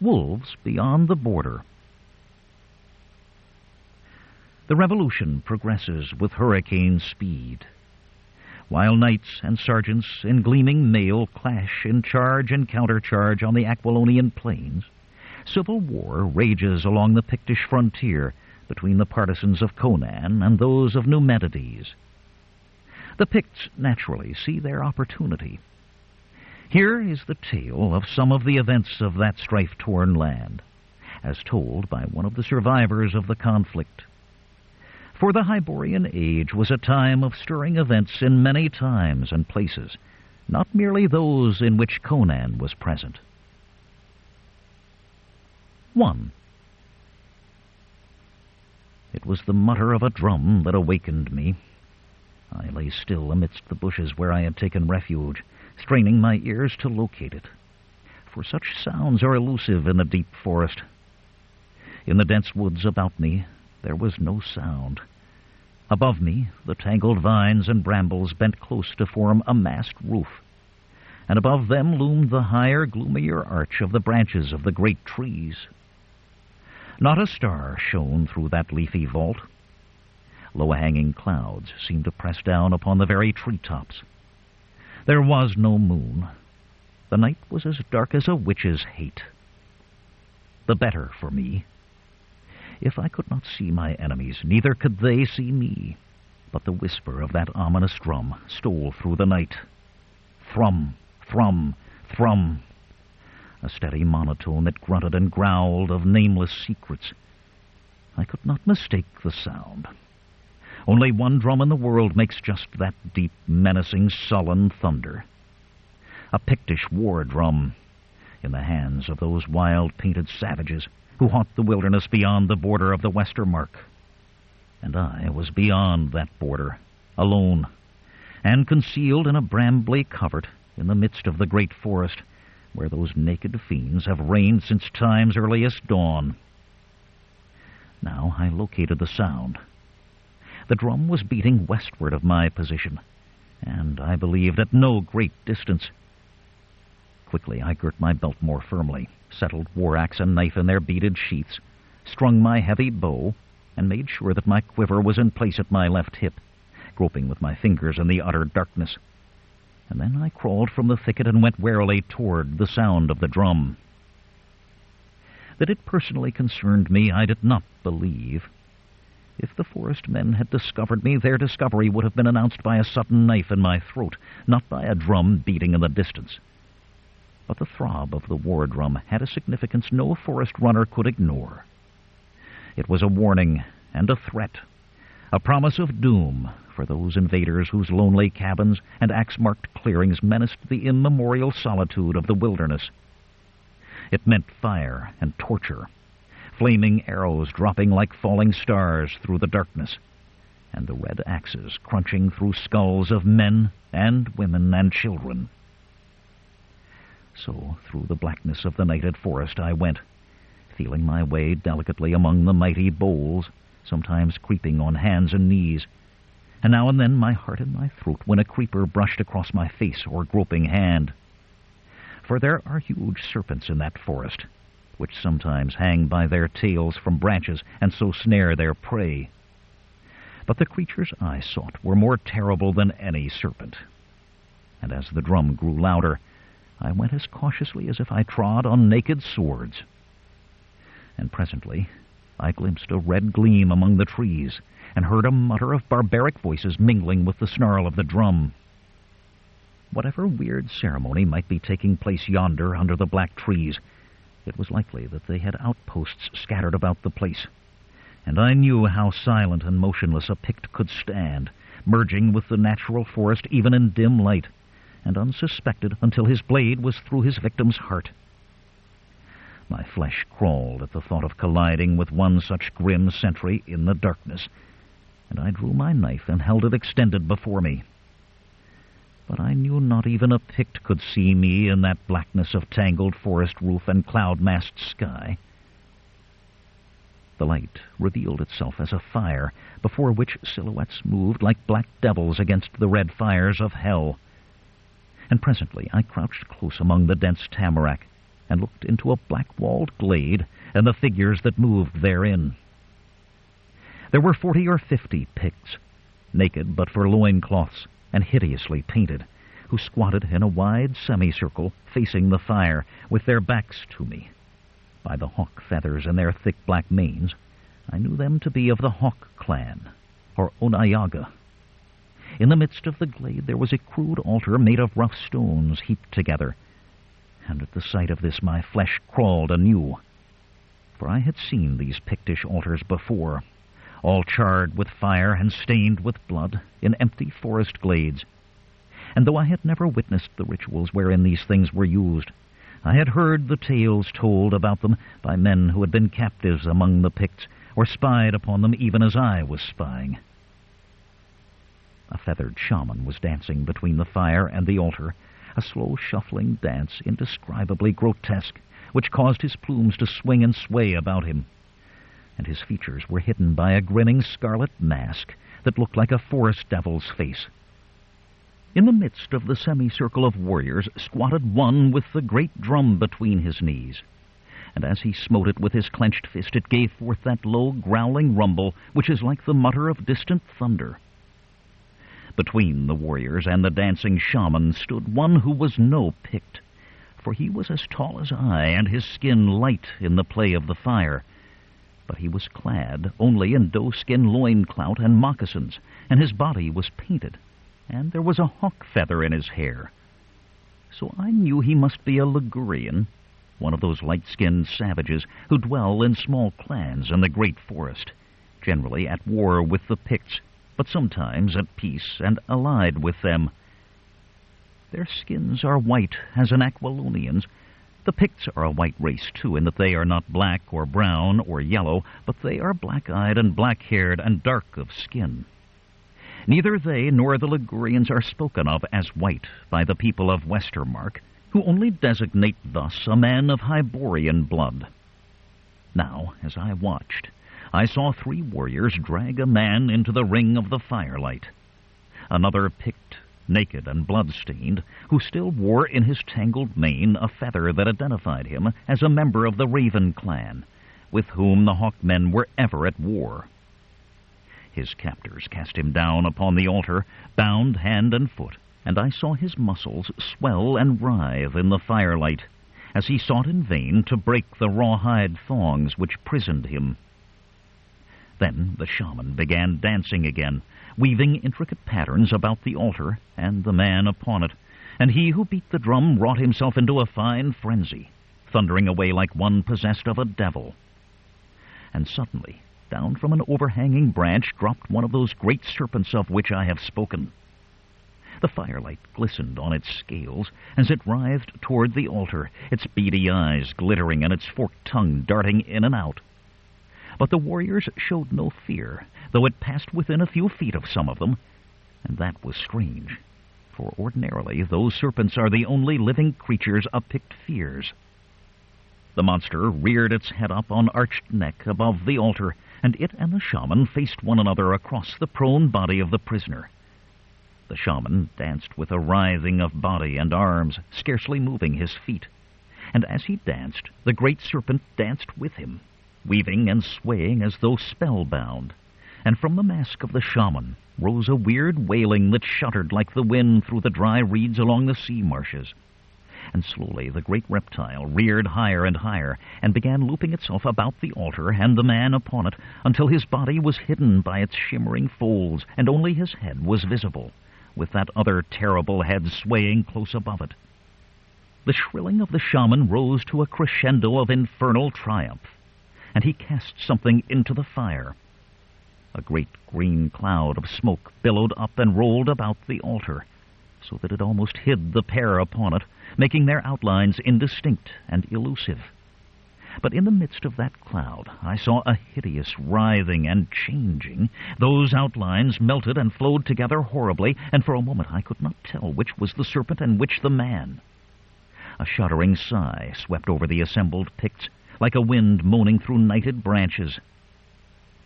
wolves beyond the border. The revolution progresses with hurricane speed. While knights and sergeants in gleaming mail clash in charge and countercharge on the Aquilonian plains, civil war rages along the Pictish frontier between the partisans of Conan and those of Numenides. The Picts naturally see their opportunity. Here is the tale of some of the events of that strife-torn land, as told by one of the survivors of the conflict. For the Hyborian Age was a time of stirring events in many times and places, not merely those in which Conan was present. 1. It was the mutter of a drum that awakened me. I lay still amidst the bushes where I had taken refuge, straining my ears to locate it, for such sounds are elusive in the deep forest. In the dense woods about me there was no sound. Above me, the tangled vines and brambles bent close to form a massed roof, and above them loomed the higher, gloomier arch of the branches of the great trees. Not a star shone through that leafy vault. Low-hanging clouds seemed to press down upon the very tree-tops. There was no moon. The night was as dark as a witch's hate. The better for me. If I could not see my enemies, neither could they see me. But the whisper of that ominous drum stole through the night. Thrum, thrum, thrum. A steady monotone that grunted and growled of nameless secrets. I could not mistake the sound. Only one drum in the world makes just that deep, menacing, sullen thunder. A Pictish war drum, in the hands of those wild, painted savages who haunt the wilderness beyond the border of the Westermark. And I was beyond that border, alone, and concealed in a brambly covert in the midst of the great forest, where those naked fiends have reigned since time's earliest dawn. Now I located the sound. The drum was beating westward of my position, and I believed at no great distance. Quickly I girt my belt more firmly, settled war-axe and knife in their beaded sheaths, strung my heavy bow, and made sure that my quiver was in place at my left hip, groping with my fingers in the utter darkness. And then I crawled from the thicket and went warily toward the sound of the drum. That it personally concerned me I did not believe. If the forest men had discovered me, their discovery would have been announced by a sudden knife in my throat, not by a drum beating in the distance. But the throb of the war drum had a significance no forest runner could ignore. It was a warning and a threat, a promise of doom for those invaders whose lonely cabins and axe-marked clearings menaced the immemorial solitude of the wilderness. It meant fire and torture, flaming arrows dropping like falling stars through the darkness, and the red axes crunching through skulls of men and women and children. So through the blackness of the nighted forest I went, feeling my way delicately among the mighty boles, sometimes creeping on hands and knees, and now and then my heart in my throat when a creeper brushed across my face or groping hand. For there are huge serpents in that forest, which sometimes hang by their tails from branches and so snare their prey. But the creatures I sought were more terrible than any serpent, and as the drum grew louder, I went as cautiously as if I trod on naked swords. And presently I glimpsed a red gleam among the trees, and heard a mutter of barbaric voices mingling with the snarl of the drum. Whatever weird ceremony might be taking place yonder under the black trees, it was likely that they had outposts scattered about the place, and I knew how silent and motionless a Pict could stand, merging with the natural forest even in dim light, and unsuspected until his blade was through his victim's heart. My flesh crawled at the thought of colliding with one such grim sentry in the darkness, and I drew my knife and held it extended before me. But I knew not even a Pict could see me in that blackness of tangled forest roof and cloud-massed sky. The light revealed itself as a fire, before which silhouettes moved like black devils against the red fires of hell. And presently I crouched close among the dense tamarack, and looked into a black-walled glade and the figures that moved therein. There were 40 or 50 Picts, naked but for loincloths, and hideously painted, who squatted in a wide semicircle facing the fire, with their backs to me. By the hawk feathers in their thick black manes, I knew them to be of the Hawk clan, or Onayaga. In the midst of the glade there was a crude altar made of rough stones heaped together, and at the sight of this my flesh crawled anew. For I had seen these Pictish altars before, all charred with fire and stained with blood, in empty forest glades. And though I had never witnessed the rituals wherein these things were used, I had heard the tales told about them by men who had been captives among the Picts, or spied upon them even as I was spying. A feathered shaman was dancing between the fire and the altar, a slow shuffling dance indescribably grotesque, which caused his plumes to swing and sway about him, and his features were hidden by a grinning scarlet mask that looked like a forest devil's face. In the midst of the semicircle of warriors squatted one with the great drum between his knees, and as he smote it with his clenched fist it gave forth that low growling rumble which is like the mutter of distant thunder. Between the warriors and the dancing shaman stood one who was no Pict, for he was as tall as I, and his skin light in the play of the fire. But he was clad only in doe-skin loinclout and moccasins, and his body was painted, and there was a hawk feather in his hair. So I knew he must be a Ligurian, one of those light-skinned savages who dwell in small clans in the great forest, generally at war with the Picts, but sometimes at peace and allied with them. Their skins are white as an Aquilonian's. The Picts are a white race, too, in that they are not black or brown or yellow, but they are black-eyed and black-haired and dark of skin. Neither they nor the Ligurians are spoken of as white by the people of Westermark, who only designate thus a man of Hyborian blood. Now, as I watched, I saw 3 warriors drag a man into the ring of the firelight. Another Pict, naked and blood-stained, who still wore in his tangled mane a feather that identified him as a member of the Raven clan, with whom the Hawkmen were ever at war. His captors cast him down upon the altar, bound hand and foot, and I saw his muscles swell and writhe in the firelight, as he sought in vain to break the rawhide thongs which prisoned him. Then the shaman began dancing again, weaving intricate patterns about the altar and the man upon it, and he who beat the drum wrought himself into a fine frenzy, thundering away like one possessed of a devil. And suddenly, down from an overhanging branch dropped one of those great serpents of which I have spoken. The firelight glistened on its scales as it writhed toward the altar, its beady eyes glittering and its forked tongue darting in and out. But the warriors showed no fear, though it passed within a few feet of some of them, and that was strange, for ordinarily those serpents are the only living creatures a Pict fears. The monster reared its head up on arched neck above the altar, and it and the shaman faced one another across the prone body of the prisoner. The shaman danced with a writhing of body and arms, scarcely moving his feet, and as he danced, the great serpent danced with him, weaving and swaying as though spellbound, and from the mask of the shaman rose a weird wailing that shuddered like the wind through the dry reeds along the sea marshes. And slowly the great reptile reared higher and higher, and began looping itself about the altar and the man upon it, until his body was hidden by its shimmering folds, and only his head was visible, with that other terrible head swaying close above it. The shrilling of the shaman rose to a crescendo of infernal triumph, and he cast something into the fire. A great green cloud of smoke billowed up and rolled about the altar, so that it almost hid the pair upon it, making their outlines indistinct and elusive. But in the midst of that cloud I saw a hideous writhing and changing. Those outlines melted and flowed together horribly, and for a moment I could not tell which was the serpent and which the man. A shuddering sigh swept over the assembled Picts, like a wind moaning through nighted branches.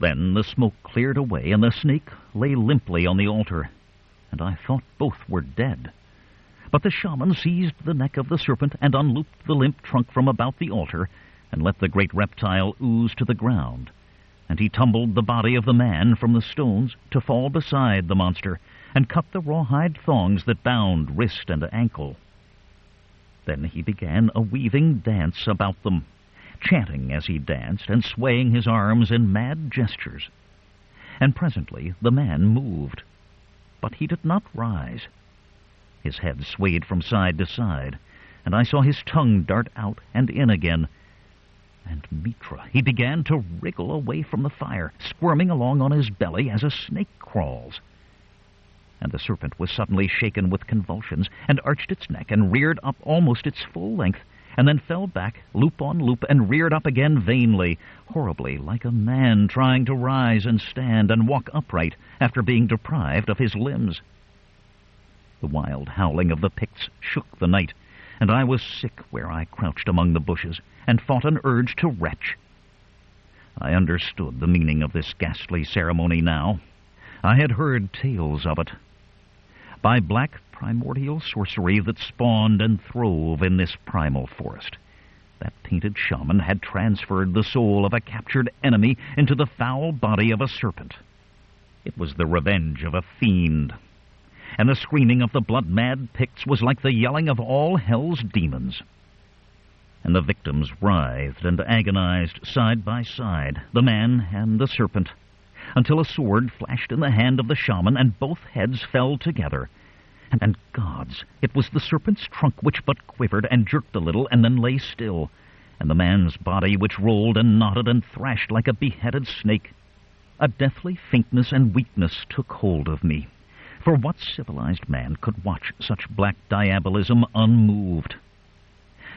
Then the smoke cleared away, and the snake lay limply on the altar, and I thought both were dead. But the shaman seized the neck of the serpent and unlooped the limp trunk from about the altar and let the great reptile ooze to the ground. And he tumbled the body of the man from the stones to fall beside the monster and cut the rawhide thongs that bound wrist and ankle. Then he began a weaving dance about them, chanting as he danced and swaying his arms in mad gestures. And presently the man moved, but he did not rise. His head swayed from side to side, and I saw his tongue dart out and in again. And Mitra, he began to wriggle away from the fire, squirming along on his belly as a snake crawls. And the serpent was suddenly shaken with convulsions, and arched its neck and reared up almost its full length, and then fell back, loop on loop, and reared up again vainly, horribly, like a man trying to rise and stand and walk upright after being deprived of his limbs. The wild howling of the Picts shook the night, and I was sick where I crouched among the bushes, and fought an urge to retch. I understood the meaning of this ghastly ceremony now. I had heard tales of it. By black primordial sorcery that spawned and throve in this primal forest, that painted shaman had transferred the soul of a captured enemy into the foul body of a serpent. It was the revenge of a fiend, and the screaming of the blood-mad Picts was like the yelling of all hell's demons. And the victims writhed and agonized side by side, the man and the serpent, until a sword flashed in the hand of the shaman, and both heads fell together. And gods, it was the serpent's trunk which but quivered and jerked a little, and then lay still, and the man's body which rolled and knotted and thrashed like a beheaded snake. A deathly faintness and weakness took hold of me. For what civilized man could watch such black diabolism unmoved?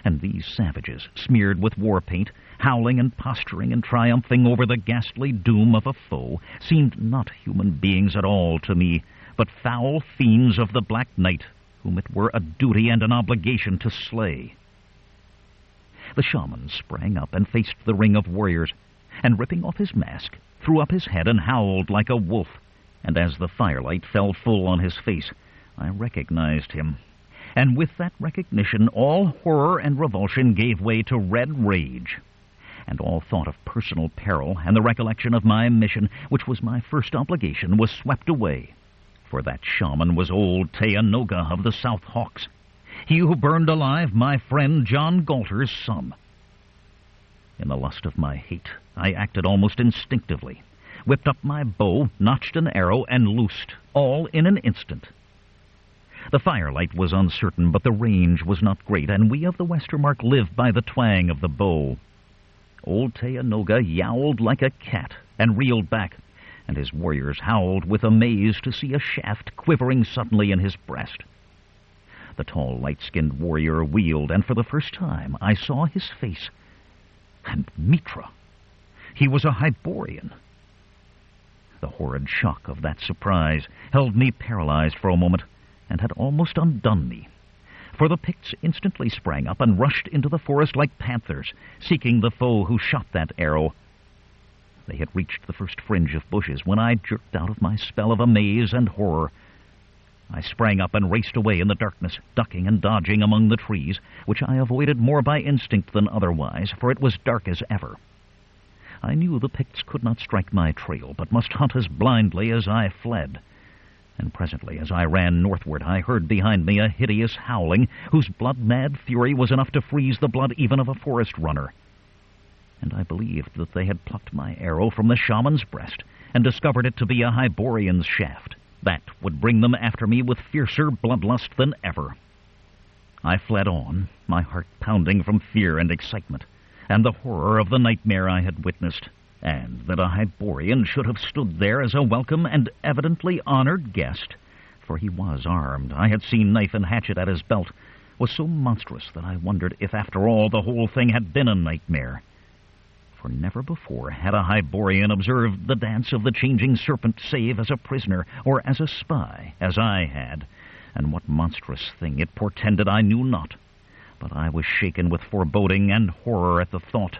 And these savages, smeared with war paint, howling and posturing and triumphing over the ghastly doom of a foe, seemed not human beings at all to me, but foul fiends of the Black Night, whom it were a duty and an obligation to slay. The shaman sprang up and faced the ring of warriors, and ripping off his mask, threw up his head and howled like a wolf, and as the firelight fell full on his face, I recognized him. And with that recognition, all horror and revulsion gave way to red rage, and all thought of personal peril and the recollection of my mission, which was my first obligation, was swept away. For that shaman was old Teanoga of the South Hawks, he who burned alive my friend John Galter's son. In the lust of my hate, I acted almost instinctively, whipped up my bow, notched an arrow, and loosed, all in an instant. The firelight was uncertain, but the range was not great, and we of the Westermark lived by the twang of the bow. Old Teanoga yowled like a cat, and reeled back, and his warriors howled with amaze to see a shaft quivering suddenly in his breast. The tall, light-skinned warrior wheeled, and for the first time I saw his face. And Mitra! He was a Hyborian. The horrid shock of that surprise held me paralyzed for a moment, and had almost undone me. For the Picts instantly sprang up and rushed into the forest like panthers, seeking the foe who shot that arrow. They had reached the first fringe of bushes when I jerked out of my spell of amaze and horror. I sprang up and raced away in the darkness, ducking and dodging among the trees, which I avoided more by instinct than otherwise, for it was dark as ever. I knew the Picts could not strike my trail, but must hunt as blindly as I fled. And presently, as I ran northward, I heard behind me a hideous howling, whose blood-mad fury was enough to freeze the blood even of a forest runner. And I believed that they had plucked my arrow from the shaman's breast, and discovered it to be a Hyborian's shaft. That would bring them after me with fiercer bloodlust than ever. I fled on, my heart pounding from fear and excitement, and the horror of the nightmare I had witnessed, and that a Hyborian should have stood there as a welcome and evidently honored guest, for he was armed, I had seen knife and hatchet at his belt, was so monstrous that I wondered if after all the whole thing had been a nightmare. For never before had a Hyborian observed the dance of the changing serpent save as a prisoner or as a spy, as I had, and what monstrous thing it portended I knew not, but I was shaken with foreboding and horror at the thought.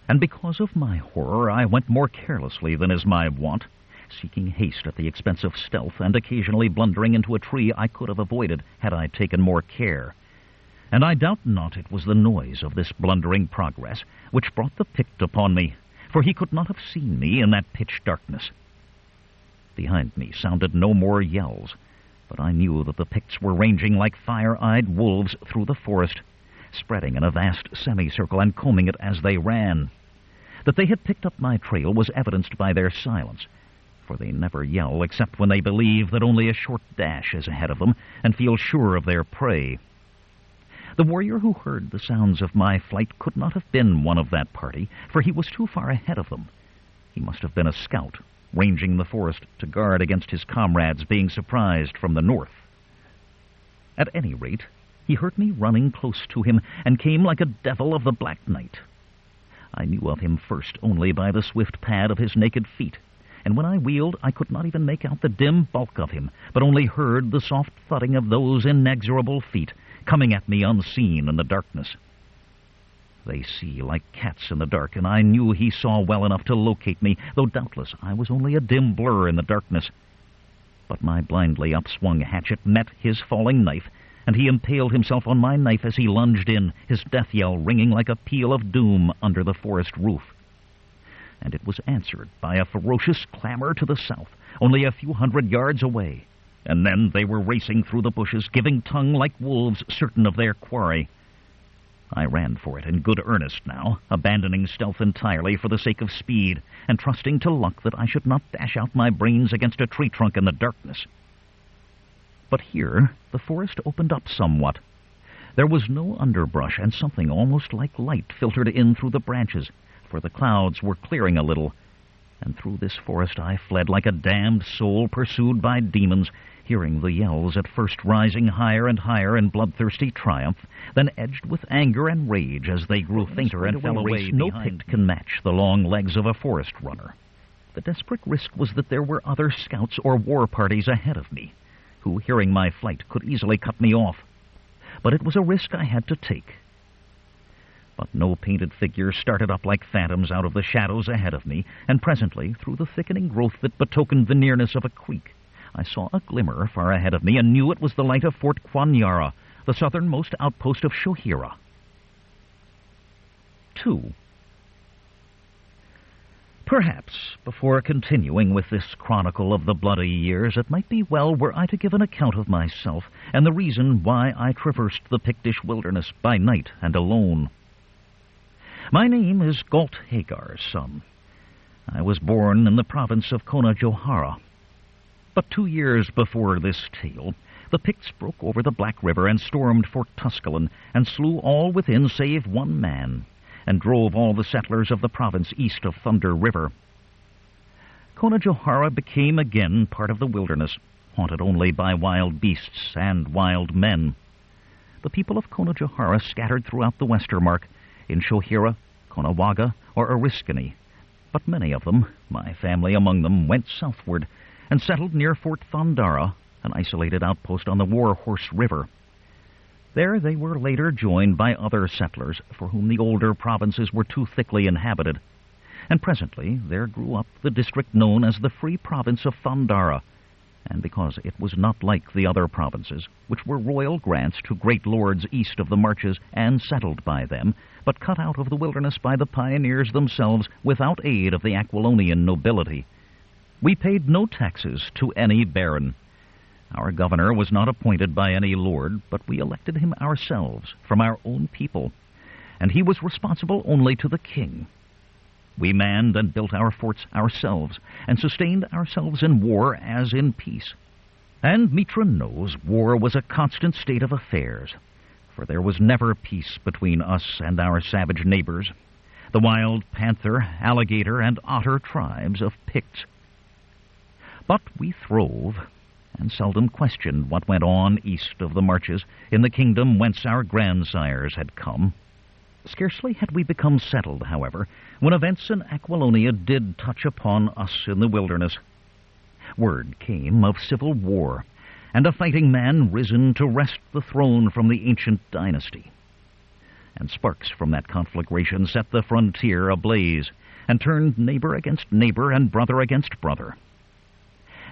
And because of my horror I went more carelessly than is my wont, seeking haste at the expense of stealth and occasionally blundering into a tree I could have avoided had I taken more care. And I doubt not it was the noise of this blundering progress which brought the Pict upon me, for he could not have seen me in that pitch darkness. Behind me sounded no more yells, but I knew that the Picts were ranging like fire-eyed wolves through the forest, spreading in a vast semicircle and combing it as they ran. That they had picked up my trail was evidenced by their silence, for they never yell except when they believe that only a short dash is ahead of them and feel sure of their prey. The warrior who heard the sounds of my flight could not have been one of that party, for he was too far ahead of them. He must have been a scout, ranging the forest to guard against his comrades being surprised from the north. At any rate, he heard me running close to him, and came like a devil of the black night. I knew of him first only by the swift pad of his naked feet, and when I wheeled I could not even make out the dim bulk of him, but only heard the soft thudding of those inexorable feet, coming at me unseen in the darkness. They see like cats in the dark, and I knew he saw well enough to locate me, though doubtless I was only a dim blur in the darkness. But my blindly upswung hatchet met his falling knife, and he impaled himself on my knife as he lunged in, his death yell ringing like a peal of doom under the forest roof. And it was answered by a ferocious clamor to the south, only a few hundred yards away. And then they were racing through the bushes, giving tongue like wolves certain of their quarry. I ran for it in good earnest now, abandoning stealth entirely for the sake of speed, and trusting to luck that I should not dash out my brains against a tree trunk in the darkness. But here the forest opened up somewhat. There was no underbrush, and something almost like light filtered in through the branches, for the clouds were clearing a little, and through this forest I fled like a damned soul pursued by demons, hearing the yells at first rising higher and higher in bloodthirsty triumph, then edged with anger and rage as they grew fainter and fell away. No Pict can match the long legs of a forest runner. The desperate risk was that there were other scouts or war parties ahead of me, who, hearing my flight, could easily cut me off. But it was a risk I had to take. But no painted figures started up like phantoms out of the shadows ahead of me, and presently, through the thickening growth that betokened the nearness of a creek, I saw a glimmer far ahead of me, and knew it was the light of Fort Quanyara, the southernmost outpost of Shohira. 2. Perhaps, before continuing with this chronicle of the bloody years, it might be well were I to give an account of myself, and the reason why I traversed the Pictish wilderness by night and alone. My name is Galt Hagar's son. I was born in the province of Conajohara. But 2 years before this tale, the Picts broke over the Black River and stormed Fort Tusculum, and slew all within save one man, and drove all the settlers of the province east of Thunder River. Conajohara became again part of the wilderness, haunted only by wild beasts and wild men. The people of Conajohara scattered throughout the Westermark, in Shohira, Conawaga, or Oriskany, but many of them, my family among them, went southward, and settled near Fort Thondara, an isolated outpost on the War Horse River. There they were later joined by other settlers, for whom the older provinces were too thickly inhabited, and presently there grew up the district known as the Free Province of Thondara, and because it was not like the other provinces, which were royal grants to great lords east of the marches and settled by them, but cut out of the wilderness by the pioneers themselves without aid of the Aquilonian nobility, we paid no taxes to any baron. Our governor was not appointed by any lord, but we elected him ourselves from our own people, and he was responsible only to the king. We manned and built our forts ourselves, and sustained ourselves in war as in peace. And Mitra knows war was a constant state of affairs, for there was never peace between us and our savage neighbors, the wild panther, alligator, and otter tribes of Picts. But we throve, and seldom questioned what went on east of the marches in the kingdom whence our grandsires had come. Scarcely had we become settled, however, when events in Aquilonia did touch upon us in the wilderness. Word came of civil war, and a fighting man risen to wrest the throne from the ancient dynasty. And sparks from that conflagration set the frontier ablaze, and turned neighbor against neighbor and brother against brother.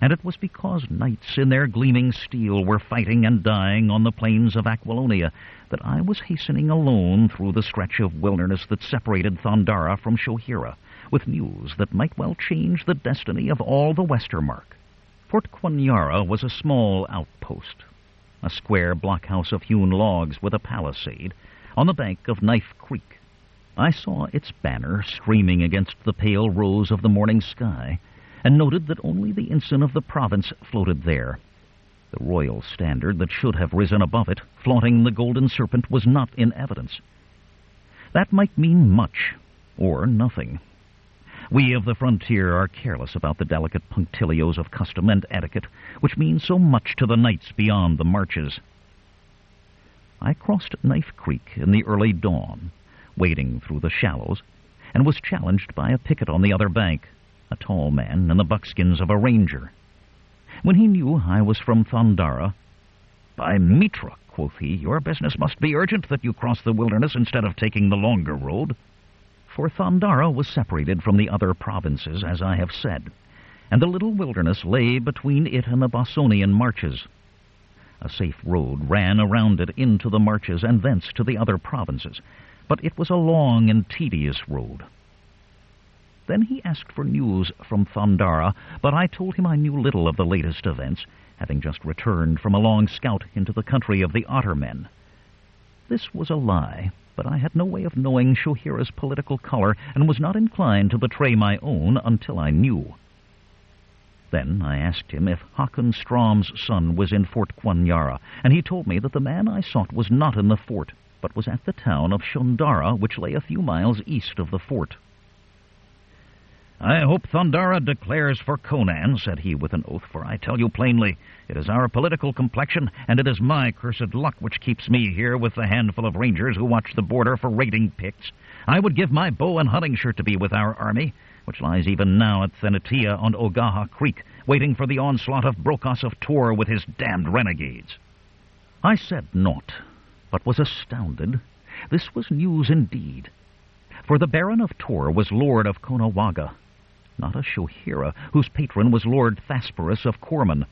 and it was because knights in their gleaming steel were fighting and dying on the plains of Aquilonia that I was hastening alone through the stretch of wilderness that separated Thondara from Shohira, with news that might well change the destiny of all the Westermark. Fort Quanyara was a small outpost, a square blockhouse of hewn logs with a palisade, on the bank of Knife Creek. I saw its banner streaming against the pale rose of the morning sky, and noted that only the ensign of the province floated there. The royal standard that should have risen above it, flaunting the golden serpent, was not in evidence. That might mean much, or nothing. We of the frontier are careless about the delicate punctilios of custom and etiquette, which mean so much to the knights beyond the marches. I crossed Knife Creek in the early dawn, wading through the shallows, and was challenged by a picket on the other bank, a tall man in the buckskins of a ranger. When he knew I was from Thondara, "By Mitra," quoth he, "your business must be urgent that you cross the wilderness instead of taking the longer road." For Thondara was separated from the other provinces, as I have said, and the little wilderness lay between it and the Bossonian marches. A safe road ran around it into the marches and thence to the other provinces, but it was a long and tedious road. Then he asked for news from Thondara, but I told him I knew little of the latest events, having just returned from a long scout into the country of the Ottermen. This was a lie, but I had no way of knowing Shohira's political color, and was not inclined to betray my own until I knew. Then I asked him if Hakon Strom's son was in Fort Quanyara, and he told me that the man I sought was not in the fort, but was at the town of Shondara, which lay a few miles east of the fort. "I hope Thondara declares for Conan," said he with an oath, "for I tell you plainly, it is our political complexion, and it is my cursed luck which keeps me here with the handful of rangers who watch the border for raiding Picts. I would give my bow and hunting shirt to be with our army, which lies even now at Thanatia on Ogaha Creek, waiting for the onslaught of Brokos of Tor with his damned renegades." I said naught, but was astounded. This was news indeed. For the Baron of Tor was lord of Konawaga, not a Shohira, whose patron was Lord Thasperus of Corman.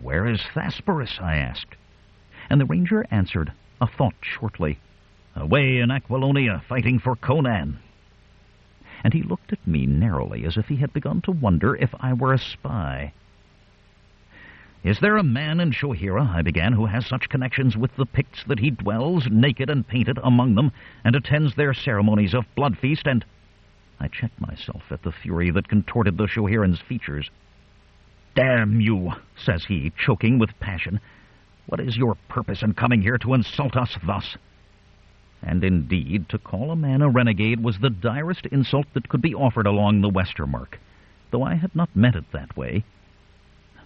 "Where is Thasperus?" I asked. And the ranger answered, a thought shortly, "Away in Aquilonia, fighting for Conan." And he looked at me narrowly, as if he had begun to wonder if I were a spy. "Is there a man in Shohira," I began, "who has such connections with the Picts that he dwells, naked and painted, among them, and attends their ceremonies of blood feast, and—" I checked myself at the fury that contorted the Shohiran's features. "Damn you," says he, choking with passion, "what is your purpose in coming here to insult us thus?" And indeed, to call a man a renegade was the direst insult that could be offered along the Westermark, though I had not meant it that way.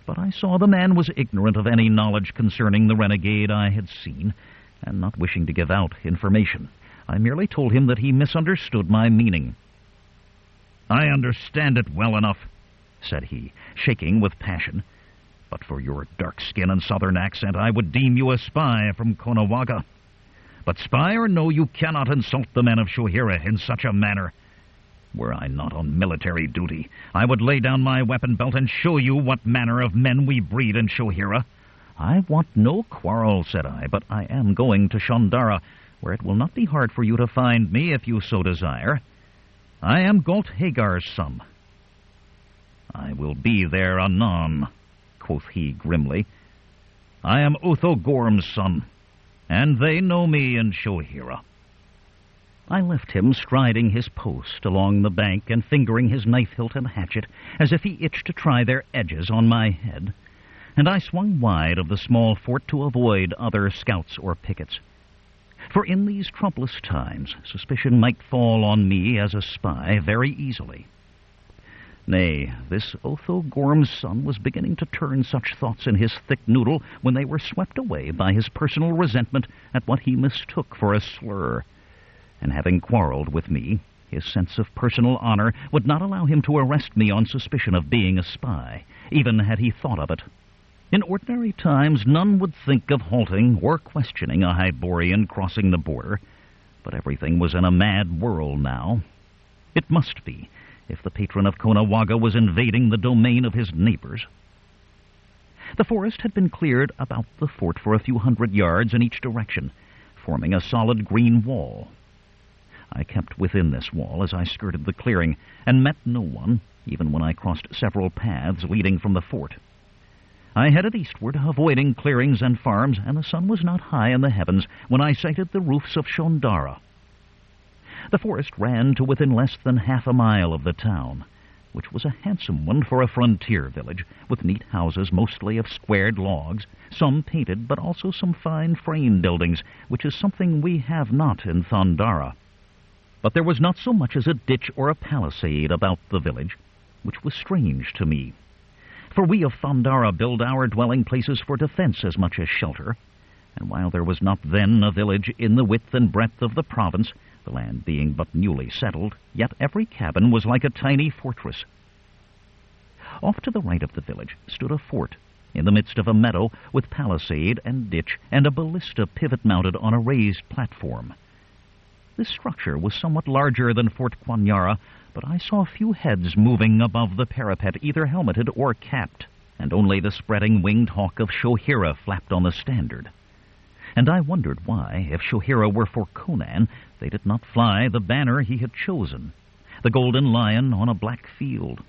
But I saw the man was ignorant of any knowledge concerning the renegade I had seen, and not wishing to give out information, I merely told him that he misunderstood my meaning. "I understand it well enough," said he, shaking with passion. "But for your dark skin and southern accent, I would deem you a spy from Konawaga. But spy or no, you cannot insult the men of Shohira in such a manner. Were I not on military duty, I would lay down my weapon belt and show you what manner of men we breed in Shohira." "I want no quarrel," said I, "but I am going to Shondara, where it will not be hard for you to find me if you so desire. I am Galt Hagar's son." "I will be there anon," quoth he grimly. "I am Otho Gorm's son, and they know me in Shohira." I left him striding his post along the bank and fingering his knife hilt and hatchet as if he itched to try their edges on my head, and I swung wide of the small fort to avoid other scouts or pickets. For in these troublous times, suspicion might fall on me as a spy very easily. Nay, this Otho Gorm's son was beginning to turn such thoughts in his thick noodle when they were swept away by his personal resentment at what he mistook for a slur. And having quarreled with me, his sense of personal honor would not allow him to arrest me on suspicion of being a spy, even had he thought of it. In ordinary times, none would think of halting or questioning a Hyborian crossing the border, but everything was in a mad whirl now. It must be, if the patron of Caughnawaga was invading the domain of his neighbors. The forest had been cleared about the fort for a few hundred yards in each direction, forming a solid green wall. I kept within this wall as I skirted the clearing, and met no one, even when I crossed several paths leading from the fort. I headed eastward, avoiding clearings and farms, and the sun was not high in the heavens when I sighted the roofs of Shondara. The forest ran to within less than half a mile of the town, which was a handsome one for a frontier village, with neat houses mostly of squared logs, some painted, but also some fine frame buildings, which is something we have not in Thondara. But there was not so much as a ditch or a palisade about the village, which was strange to me. For we of Thondara build our dwelling places for defense as much as shelter, and while there was not then a village in the width and breadth of the province, the land being but newly settled, yet every cabin was like a tiny fortress. Off to the right of the village stood a fort, in the midst of a meadow with palisade and ditch and a ballista pivot mounted on a raised platform. This structure was somewhat larger than Fort Quanyara, but I saw few heads moving above the parapet, either helmeted or capped, and only the spreading winged hawk of Shohira flapped on the standard. And I wondered why, if Shohira were for Conan, they did not fly the banner he had chosen, the golden lion on a black field,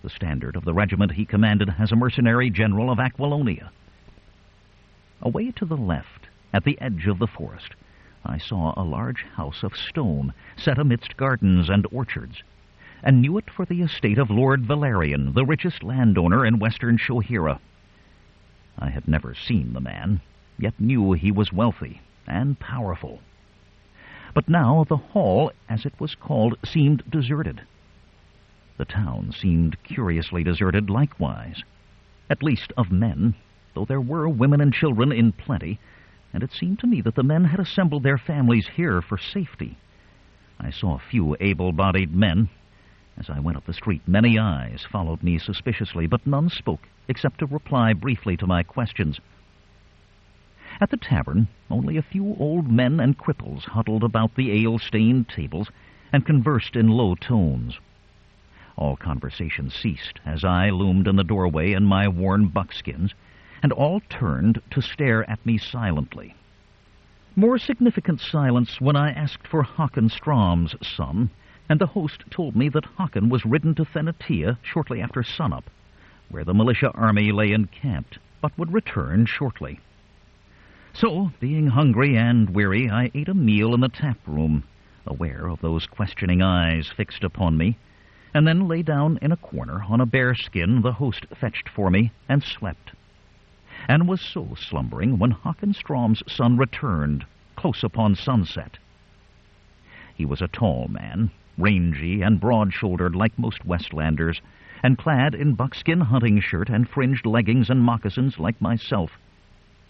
the standard of the regiment he commanded as a mercenary general of Aquilonia. Away to the left, at the edge of the forest, I saw a large house of stone set amidst gardens and orchards, and knew it for the estate of Lord Valerian, the richest landowner in western Shohira. I had never seen the man, yet knew he was wealthy and powerful. But now the hall, as it was called, seemed deserted. The town seemed curiously deserted likewise, at least of men, though there were women and children in plenty, and it seemed to me that the men had assembled their families here for safety. I saw few able-bodied men. As I went up the street, many eyes followed me suspiciously, but none spoke, except to reply briefly to my questions. At the tavern, only a few old men and cripples huddled about the ale-stained tables and conversed in low tones. All conversation ceased as I loomed in the doorway in my worn buckskins, and all turned to stare at me silently. More significant silence when I asked for Håkon Strom's son, and the host told me that Håkon was ridden to Thennetia shortly after sunup, where the militia army lay encamped, but would return shortly. So, being hungry and weary, I ate a meal in the tap room, aware of those questioning eyes fixed upon me, and then lay down in a corner on a bearskin the host fetched for me, and slept, and was so slumbering when Håkon Strom's son returned, close upon sunset. He was a tall man, rangy and broad-shouldered like most Westlanders, and clad in buckskin hunting shirt and fringed leggings and moccasins like myself.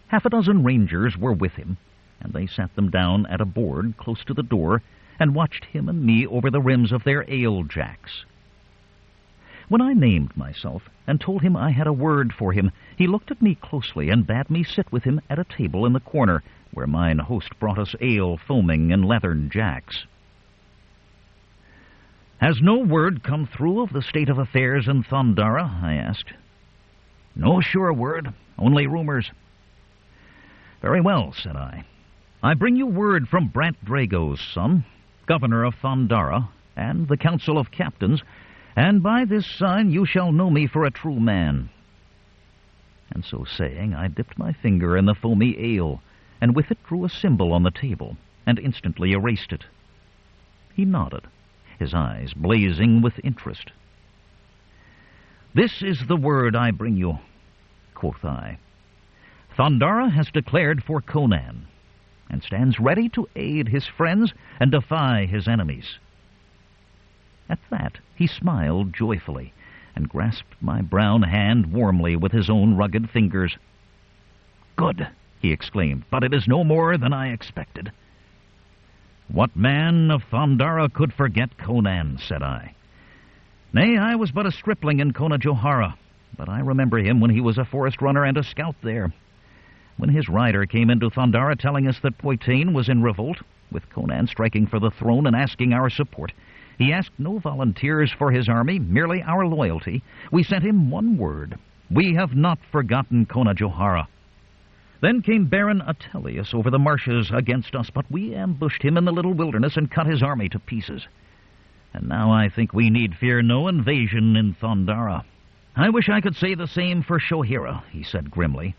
Half a dozen rangers were with him, and they sat them down at a board close to the door and watched him and me over the rims of their ale-jacks. When I named myself and told him I had a word for him, he looked at me closely and bade me sit with him at a table in the corner, where mine host brought us ale foaming in leathern jacks. "Has no word come through of the state of affairs in Thondara?" I asked. "No sure word, only rumors." "Very well," said I. "I bring you word from Brant Drago's son, governor of Thondara, and the council of captains, and by this sign you shall know me for a true man." And so saying, I dipped my finger in the foamy ale, and with it drew a symbol on the table, and instantly erased it. He nodded, his eyes blazing with interest. "This is the word I bring you," quoth I. "Thondara has declared for Conan, and stands ready to aid his friends and defy his enemies." At that he smiled joyfully, and grasped my brown hand warmly with his own rugged fingers. "Good," he exclaimed, "but it is no more than I expected." "What man of Thondara could forget Conan?" said I. "Nay, I was but a stripling in Conajohara, but I remember him when he was a forest runner and a scout there. When his rider came into Thondara telling us that Poitain was in revolt, with Conan striking for the throne and asking our support, He asked no volunteers for his army, merely our loyalty. We sent him one word: we have not forgotten Conajohara. Then came Baron Atelius over the marshes against us, but we ambushed him in the little wilderness and cut his army to pieces. And now I think we need fear no invasion in Thondara. I wish I could say the same for Shohira, he said grimly.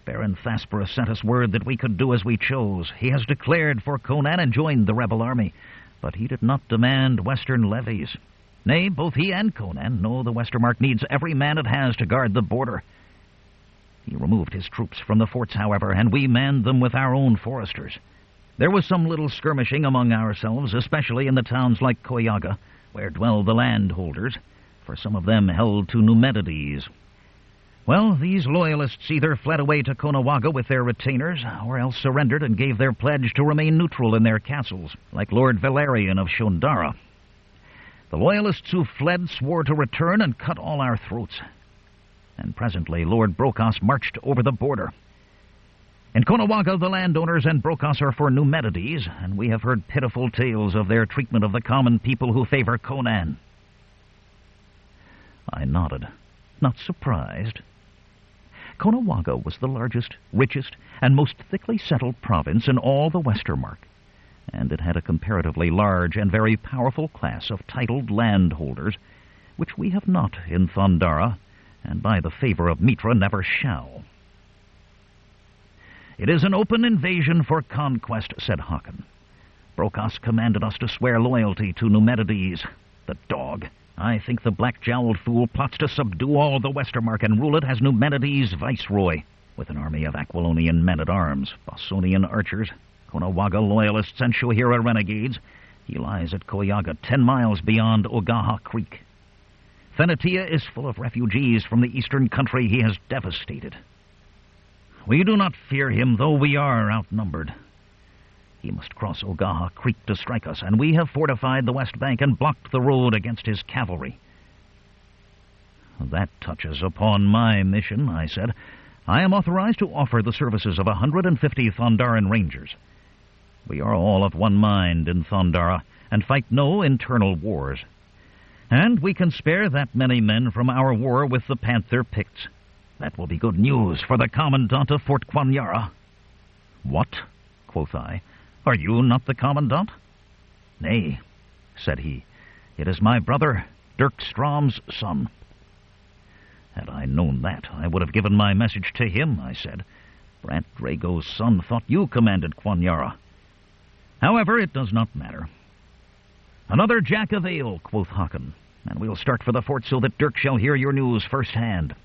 Baron Thasperus sent us word that we could do as we chose. He has declared for Conan and joined the rebel army, but he did not demand western levies. Nay, both he and Conan know the Westermark needs every man it has to guard the border. He removed his troops from the forts, however, and we manned them with our own foresters. There was some little skirmishing among ourselves, especially in the towns like Koyaga, where dwell the landholders, for some of them held to Numenides. Well, these loyalists either fled away to Konawaga with their retainers, or else surrendered and gave their pledge to remain neutral in their castles, like Lord Valerian of Shondara. The loyalists who fled swore to return and cut all our throats. And presently Lord Brocas marched over the border. In Konawaga, the landowners and Brocas are for Numenides, and we have heard pitiful tales of their treatment of the common people who favor Conan. I nodded, not surprised. Konawaga was the largest, richest, and most thickly settled province in all the Westermark, and it had a comparatively large and very powerful class of titled landholders, which we have not in Thondara, and by the favor of Mitra never shall. It is an open invasion for conquest, said Hakon. Brocas commanded us to swear loyalty to Numenides, the dog. I think the black-jowled fool plots to subdue all the Westermark and rule it as Numenides' viceroy, with an army of Aquilonian men-at-arms, Bossonian archers, Konawaga loyalists, and Shohira renegades. He lies at Koyaga, 10 miles beyond Ogaha Creek. Fenetia is full of refugees from the eastern country he has devastated. We do not fear him, though we are outnumbered. He must cross Ogaha Creek to strike us, and we have fortified the west bank and blocked the road against his cavalry. That touches upon my mission, I said. I am authorized to offer the services of 150 Thondaran rangers. We are all of one mind in Thondara, and fight no internal wars. And we can spare that many men from our war with the Panther Picts. That will be good news for the commandant of Fort Quanyara. What? Quoth I. Are you not the commandant? Nay, said he. It is my brother, Dirk Strom's son. Had I known that, I would have given my message to him, I said. Brant Drago's son thought you commanded Quanyara. However, it does not matter. Another jack of ale, quoth Hakon, and we'll start for the fort so that Dirk shall hear your news first-hand.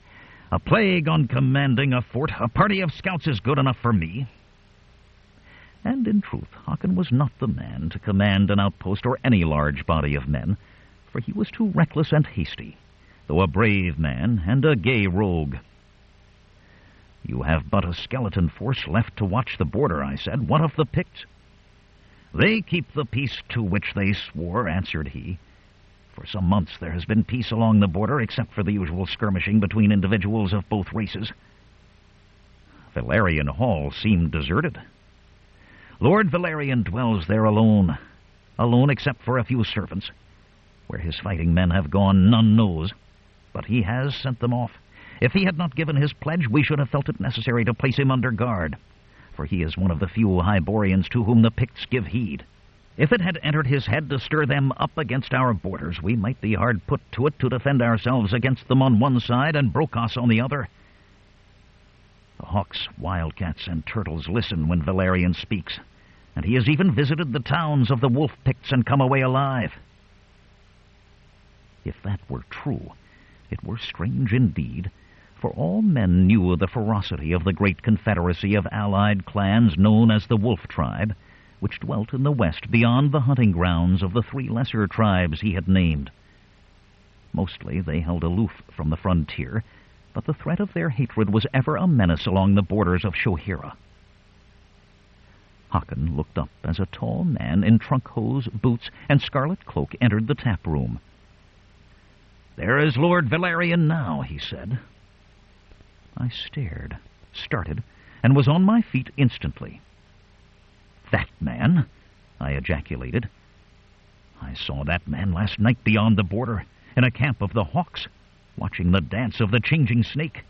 A plague on commanding a fort. A party of scouts is good enough for me. And in truth, Hakon was not the man to command an outpost or any large body of men, for he was too reckless and hasty, though a brave man and a gay rogue. You have but a skeleton force left to watch the border, I said. What of the Picts? They keep the peace to which they swore, answered he. For some months there has been peace along the border, except for the usual skirmishing between individuals of both races. Valerian Hall seemed deserted. Lord Valerian dwells there alone except for a few servants. Where his fighting men have gone, none knows, but he has sent them off. If he had not given his pledge, we should have felt it necessary to place him under guard, for he is one of the few Hyborians to whom the Picts give heed. If it had entered his head to stir them up against our borders, we might be hard put to it to defend ourselves against them on one side and Brocas on the other. The hawks, wildcats, and turtles listen when Valerian speaks, and he has even visited the towns of the wolf Picts and come away alive. If that were true, it were strange indeed, for all men knew the ferocity of the great confederacy of allied clans known as the Wolf Tribe, which dwelt in the west beyond the hunting grounds of the 3 lesser tribes he had named. Mostly they held aloof from the frontier, but the threat of their hatred was ever a menace along the borders of Shohira. Hakon looked up as a tall man in trunk hose, boots, and scarlet cloak entered the tap room. "There is Lord Valerian now," he said. I stared, started, and was on my feet instantly. "That man?" I ejaculated. I saw that man last night beyond the border, in a camp of the hawks, watching the dance of the changing snake.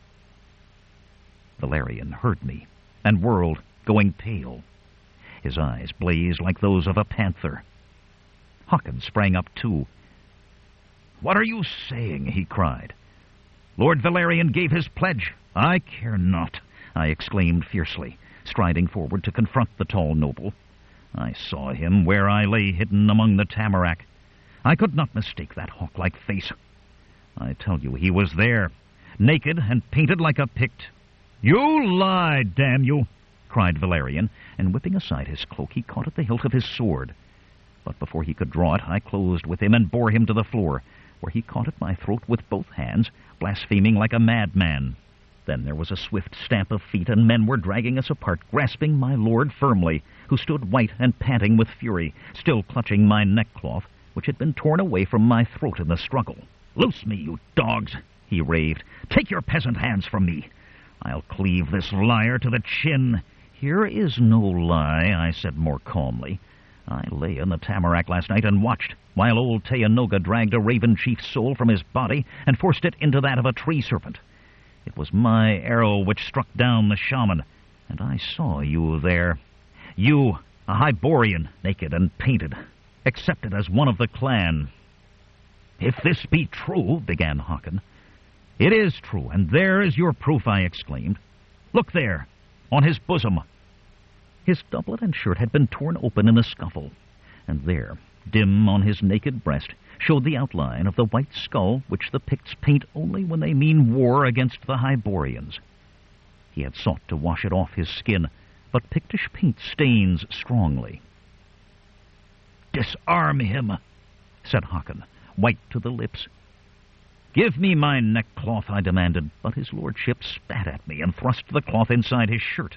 Valerian heard me, and whirled, going pale. His eyes blazed like those of a panther. Hakon sprang up too. "What are you saying?" he cried. "Lord Valerian gave his pledge. I care not," I exclaimed fiercely, striding forward to confront the tall noble. I saw him where I lay hidden among the tamarack. I could not mistake that hawk-like face. I tell you, he was there, naked and painted like a Pict. "You lie, damn you!" cried Valerian, and whipping aside his cloak, he caught at the hilt of his sword. But before he could draw it, I closed with him and bore him to the floor, where he caught at my throat with both hands, blaspheming like a madman. Then there was a swift stamp of feet, and men were dragging us apart, grasping my lord firmly, who stood white and panting with fury, still clutching my neckcloth, which had been torn away from my throat in the struggle. "Loose me, you dogs!" he raved. "Take your peasant hands from me. I'll cleave this liar to the chin." "Here is no lie," I said more calmly. "I lay in the tamarack last night and watched, while old Teyanoga dragged a raven chief's soul from his body and forced it into that of a tree serpent. It was my arrow which struck down the shaman, and I saw you there. You, a Hyborian, naked and painted, accepted as one of the clan." "If this be true," began Hakon. "It is true, and there is your proof," I exclaimed. "Look there, on his bosom." His doublet and shirt had been torn open in the scuffle, and there, dim on his naked breast, showed the outline of the white skull which the Picts paint only when they mean war against the Hyborians. He had sought to wash it off his skin, but Pictish paint stains strongly. "Disarm him," said Hakon, white to the lips. "Give me my neckcloth," I demanded, but his lordship spat at me and thrust the cloth inside his shirt.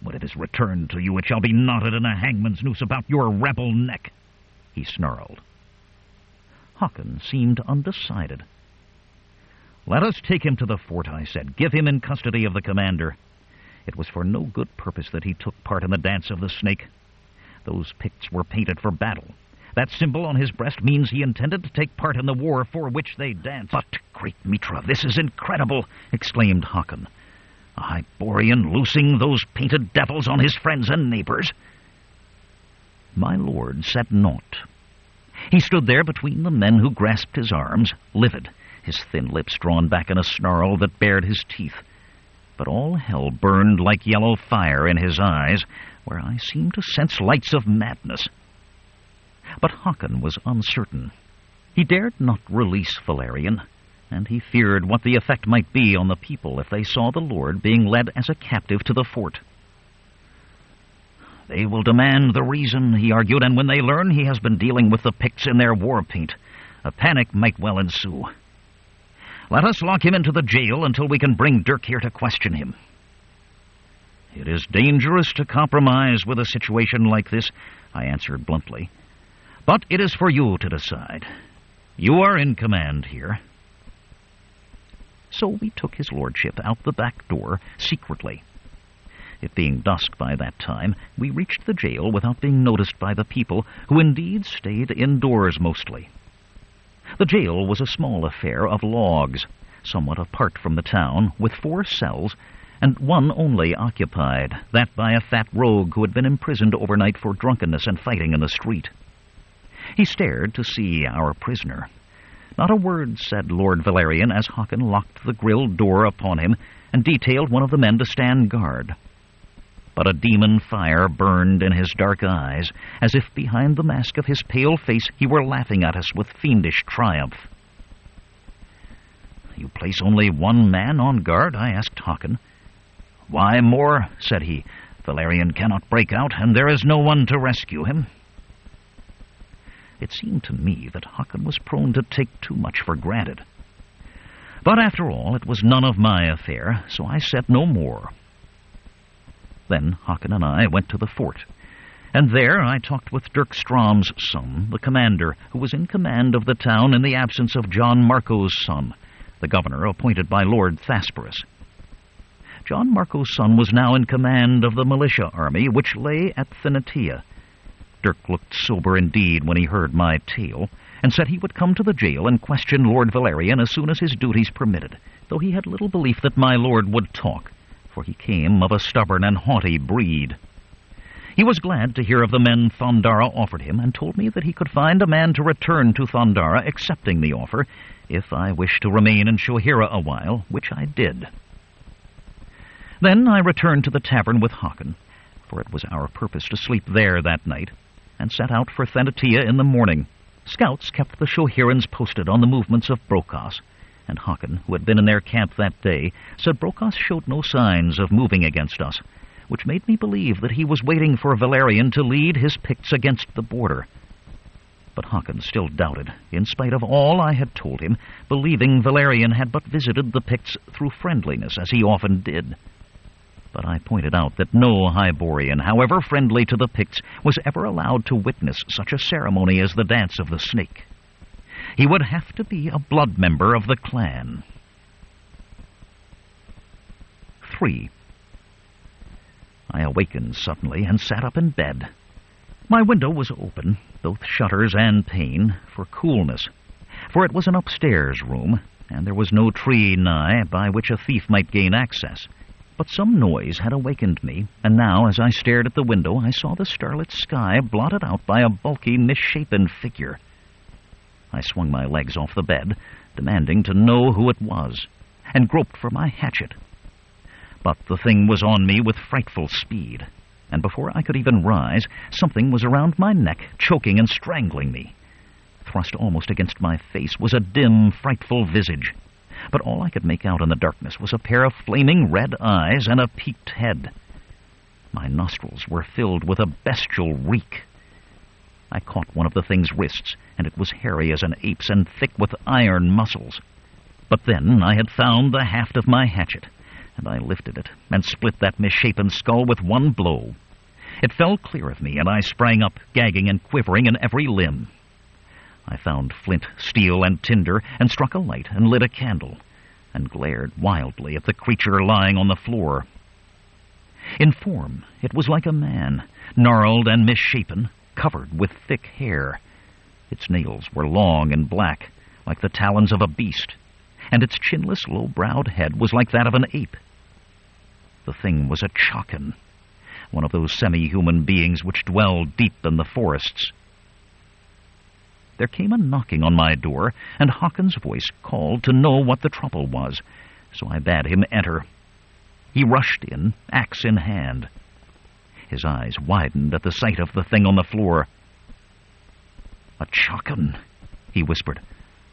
"When it is returned to you, it shall be knotted in a hangman's noose about your rebel neck," he snarled. Hakon seemed undecided. "Let us take him to the fort," I said. "Give him in custody of the commander." It was for no good purpose that he took part in the dance of the snake. Those Picts were painted for battle. That symbol on his breast means he intended to take part in the war for which they danced. "But, great Mitra, this is incredible!" exclaimed Hakon. "A Hyborian loosing those painted devils on his friends and neighbors." My lord said naught. He stood there between the men who grasped his arms, livid, his thin lips drawn back in a snarl that bared his teeth. But all hell burned like yellow fire in his eyes, where I seemed to sense lights of madness. But Hakon was uncertain. He dared not release Valerian, and he feared what the effect might be on the people if they saw the lord being led as a captive to the fort. "They will demand the reason," he argued, "and when they learn he has been dealing with the Picts in their war paint, a panic might well ensue. Let us lock him into the jail until we can bring Dirk here to question him." "It is dangerous to compromise with a situation like this," I answered bluntly. "But it is for you to decide. You are in command here." So we took his lordship out the back door secretly. It being dusk by that time, we reached the jail without being noticed by the people, who indeed stayed indoors mostly. The jail was a small affair of logs, somewhat apart from the town, with 4 cells, and one only occupied, that by a fat rogue who had been imprisoned overnight for drunkenness and fighting in the street. He stared to see our prisoner. Not a word said Lord Valerian as Hakon locked the grilled door upon him and detailed one of the men to stand guard. But a demon fire burned in his dark eyes, as if behind the mask of his pale face he were laughing at us with fiendish triumph. "You place only 1 man on guard?" I asked Hakon. "Why more?" said he. "Valerian cannot break out, and there is no one to rescue him." It seemed to me that Hakon was prone to take too much for granted. But after all, it was none of my affair, so I said no more. Then Hakon and I went to the fort, and there I talked with Dirk Strom's son, the commander, who was in command of the town in the absence of John Marco's son, the governor appointed by Lord Thasperus. John Marco's son was now in command of the militia army, which lay at Thynatea. Dirk looked sober indeed when he heard my tale, and said he would come to the jail and question Lord Valerian as soon as his duties permitted, though he had little belief that my lord would talk, for he came of a stubborn and haughty breed. He was glad to hear of the men Thondara offered him, and told me that he could find a man to return to Thondara accepting the offer, if I wished to remain in Shohira a while, which I did. Then I returned to the tavern with Hakon, for it was our purpose to sleep there that night, and set out for Thandatia in the morning. Scouts kept the Shohirans posted on the movements of Brokos, and Hakon, who had been in their camp that day, said Brokos showed no signs of moving against us, which made me believe that he was waiting for Valerian to lead his Picts against the border. But Hakon still doubted, in spite of all I had told him, believing Valerian had but visited the Picts through friendliness, as he often did. But I pointed out that no Hyborian, however friendly to the Picts, was ever allowed to witness such a ceremony as the Dance of the Snake. He would have to be a blood member of the clan. 3. I awakened suddenly and sat up in bed. My window was open, both shutters and pane, for coolness, for it was an upstairs room, and there was no tree nigh by which a thief might gain access. But some noise had awakened me, and now, as I stared at the window, I saw the starlit sky blotted out by a bulky, misshapen figure. I swung my legs off the bed, demanding to know who it was, and groped for my hatchet. But the thing was on me with frightful speed, and before I could even rise, something was around my neck, choking and strangling me. Thrust almost against my face was a dim, frightful visage, but all I could make out in the darkness was a pair of flaming red eyes and a peaked head. My nostrils were filled with a bestial reek. I caught one of the thing's wrists, and it was hairy as an ape's and thick with iron muscles. But then I had found the haft of my hatchet, and I lifted it and split that misshapen skull with one blow. It fell clear of me, and I sprang up, gagging and quivering in every limb. I found flint, steel, and tinder, and struck a light and lit a candle, and glared wildly at the creature lying on the floor. In form, it was like a man, gnarled and misshapen, covered with thick hair. Its nails were long and black, like the talons of a beast, and its chinless, low-browed head was like that of an ape. The thing was a Chakan, one of those semi-human beings which dwell deep in the forests. There came a knocking on my door, and Hakon's voice called to know what the trouble was, so I bade him enter. He rushed in, axe in hand. His eyes widened at the sight of the thing on the floor. "A Chakan," he whispered.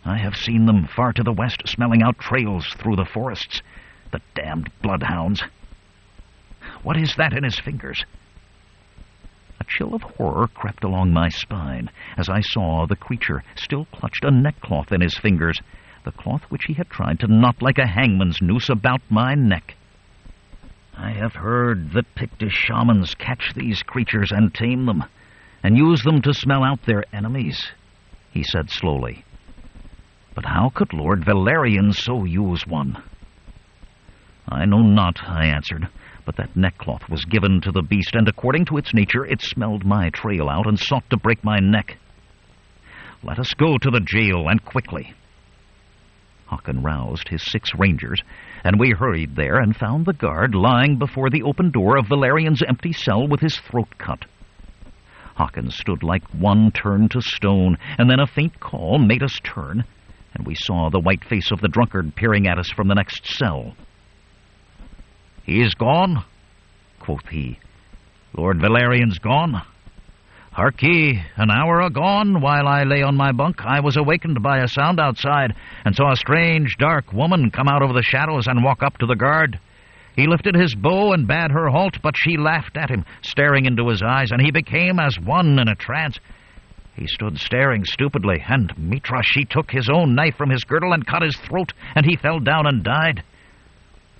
"I have seen them far to the west, smelling out trails through the forests. The damned bloodhounds. What is that in his fingers?" A chill of horror crept along my spine as I saw the creature still clutched a neckcloth in his fingers, the cloth which he had tried to knot like a hangman's noose about my neck. "I have heard that Pictish shamans catch these creatures and tame them, and use them to smell out their enemies," he said slowly. "But how could Lord Valerian so use one?" "I know not," I answered, "but that neckcloth was given to the beast, and according to its nature it smelled my trail out and sought to break my neck. Let us go to the jail, and quickly." Hakon roused his 6 rangers, and we hurried there and found the guard lying before the open door of Valerian's empty cell with his throat cut. Hakon stood like one turned to stone, and then a faint call made us turn, and we saw the white face of the drunkard peering at us from the next cell. "He is gone," quoth he. "Lord Valerian's gone. Hark ye, an hour agone, while I lay on my bunk, I was awakened by a sound outside, and saw a strange, dark woman come out of the shadows and walk up to the guard. He lifted his bow and bade her halt, but she laughed at him, staring into his eyes, and he became as one in a trance. He stood staring stupidly, and Mitra, she took his own knife from his girdle and cut his throat, and he fell down and died.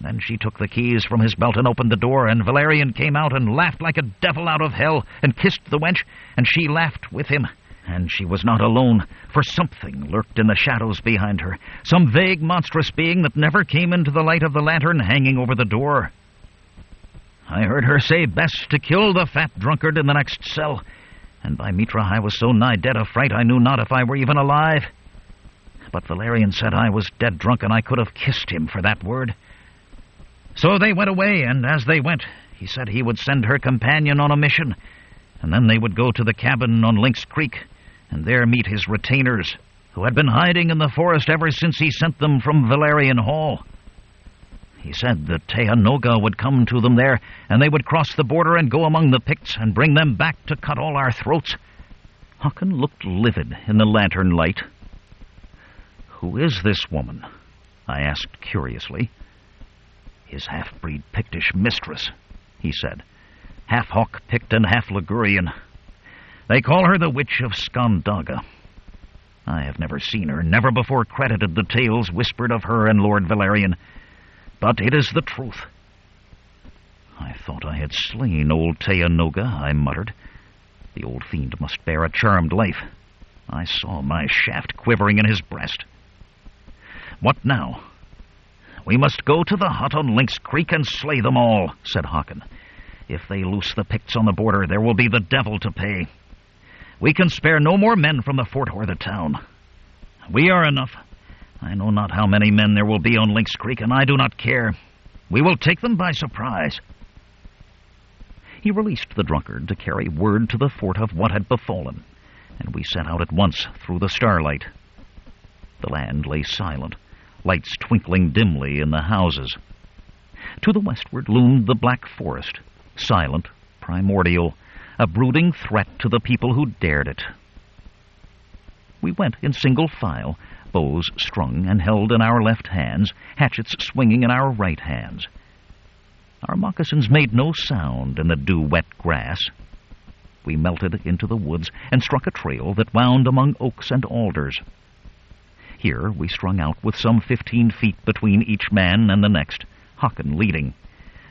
Then she took the keys from his belt and opened the door, and Valerian came out and laughed like a devil out of hell, and kissed the wench, and she laughed with him. And she was not alone, for something lurked in the shadows behind her, some vague, monstrous being that never came into the light of the lantern hanging over the door. I heard her say best to kill the fat drunkard in the next cell, and by Mitra I was so nigh dead of fright I knew not if I were even alive. But Valerian said I was dead drunk, and I could have kissed him for that word. So they went away, and as they went, he said he would send her companion on a mission, and then they would go to the cabin on Lynx Creek, and there meet his retainers, who had been hiding in the forest ever since he sent them from Valerian Hall. He said that Teanoga would come to them there, and they would cross the border and go among the Picts and bring them back to cut all our throats. Hakon looked livid in the lantern light. "Who is this woman?" I asked curiously. "His half-breed Pictish mistress," he said. "Half Hawk Pict and half Ligurian. They call her the Witch of Skandaga. I have never seen her, never before credited the tales whispered of her and Lord Valerian, but it is the truth." "I thought I had slain old Teanoga," I muttered. "The old fiend must bear a charmed life. I saw my shaft quivering in his breast. What now?" "We must go to the hut on Lynx Creek and slay them all," said Hakon. "If they loose the Picts on the border, there will be the devil to pay. We can spare no more men from the fort or the town. We are enough. I know not how many men there will be on Lynx Creek, and I do not care. We will take them by surprise." He released the drunkard to carry word to the fort of what had befallen, and we set out at once through the starlight. The land lay silent, lights twinkling dimly in the houses. To the westward loomed the black forest, silent, primordial, a brooding threat to the people who dared it. We went in single file, bows strung and held in our left hands, hatchets swinging in our right hands. Our moccasins made no sound in the dew-wet grass. We melted into the woods and struck a trail that wound among oaks and alders. Here we strung out with some 15 feet between each man and the next, Hakon leading,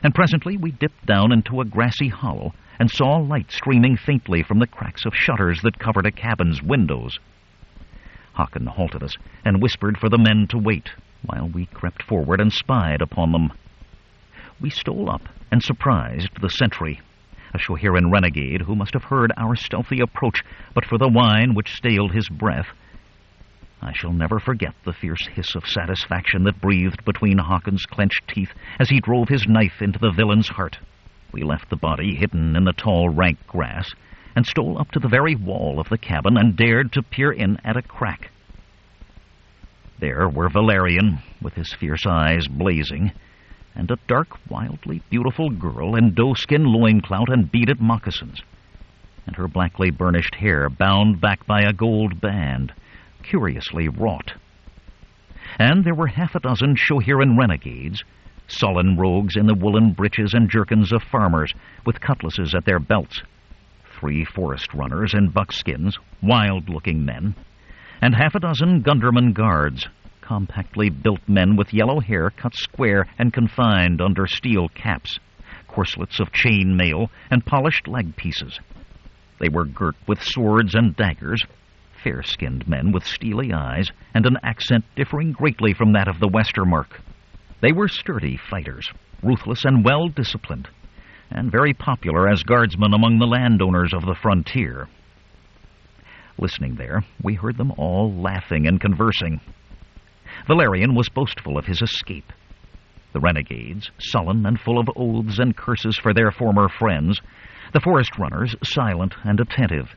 and presently we dipped down into a grassy hollow and saw light streaming faintly from the cracks of shutters that covered a cabin's windows. Hakon halted us and whispered for the men to wait, while we crept forward and spied upon them. We stole up and surprised the sentry, a Shohiran renegade who must have heard our stealthy approach but for the wine which staled his breath. I shall never forget the fierce hiss of satisfaction that breathed between Hakon's clenched teeth as he drove his knife into the villain's heart. We left the body hidden in the tall, rank grass, and stole up to the very wall of the cabin and dared to peer in at a crack. There were Valerian, with his fierce eyes blazing, and a dark, wildly beautiful girl in doeskin loincloth and beaded moccasins, and her blackly burnished hair bound back by a gold band, curiously wrought. And there were half a dozen Shohiran renegades, sullen rogues in the woolen breeches and jerkins of farmers, with cutlasses at their belts, 3 forest runners in buckskins, wild-looking men, and half a dozen Gunderman guards, compactly built men with yellow hair cut square and confined under steel caps, corselets of chain mail, and polished leg pieces. They were girt with swords and daggers, fair-skinned men with steely eyes, and an accent differing greatly from that of the Westermark. They were sturdy fighters, ruthless and well-disciplined, and very popular as guardsmen among the landowners of the frontier. Listening there, we heard them all laughing and conversing. Valerian was boastful of his escape. The renegades, sullen and full of oaths and curses for their former friends, the forest runners, silent and attentive,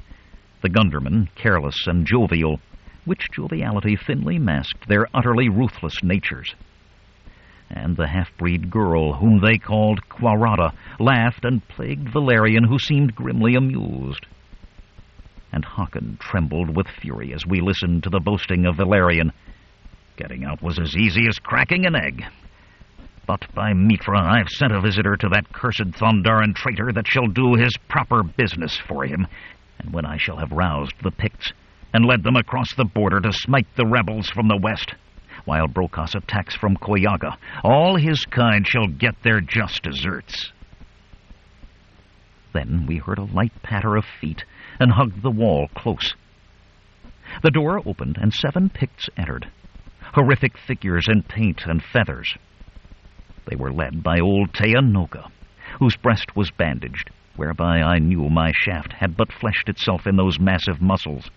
the Gundermen, careless and jovial, which joviality thinly masked their utterly ruthless natures. And the half-breed girl, whom they called Quarada, laughed and plagued Valerian, who seemed grimly amused. And Hakon trembled with fury as we listened to the boasting of Valerian. Getting out was as easy as cracking an egg. But by Mitra, I've sent a visitor to that cursed Thondaran traitor that shall do his proper business for him, and when I shall have roused the Picts and led them across the border to smite the rebels from the west, while Brokos attacks from Koyaga, all his kind shall get their just deserts. Then we heard a light patter of feet and hugged the wall close. The door opened and 7 Picts entered, horrific figures in paint and feathers. They were led by old Teanoga, whose breast was bandaged, whereby I knew my shaft had but fleshed itself in those massive muscles,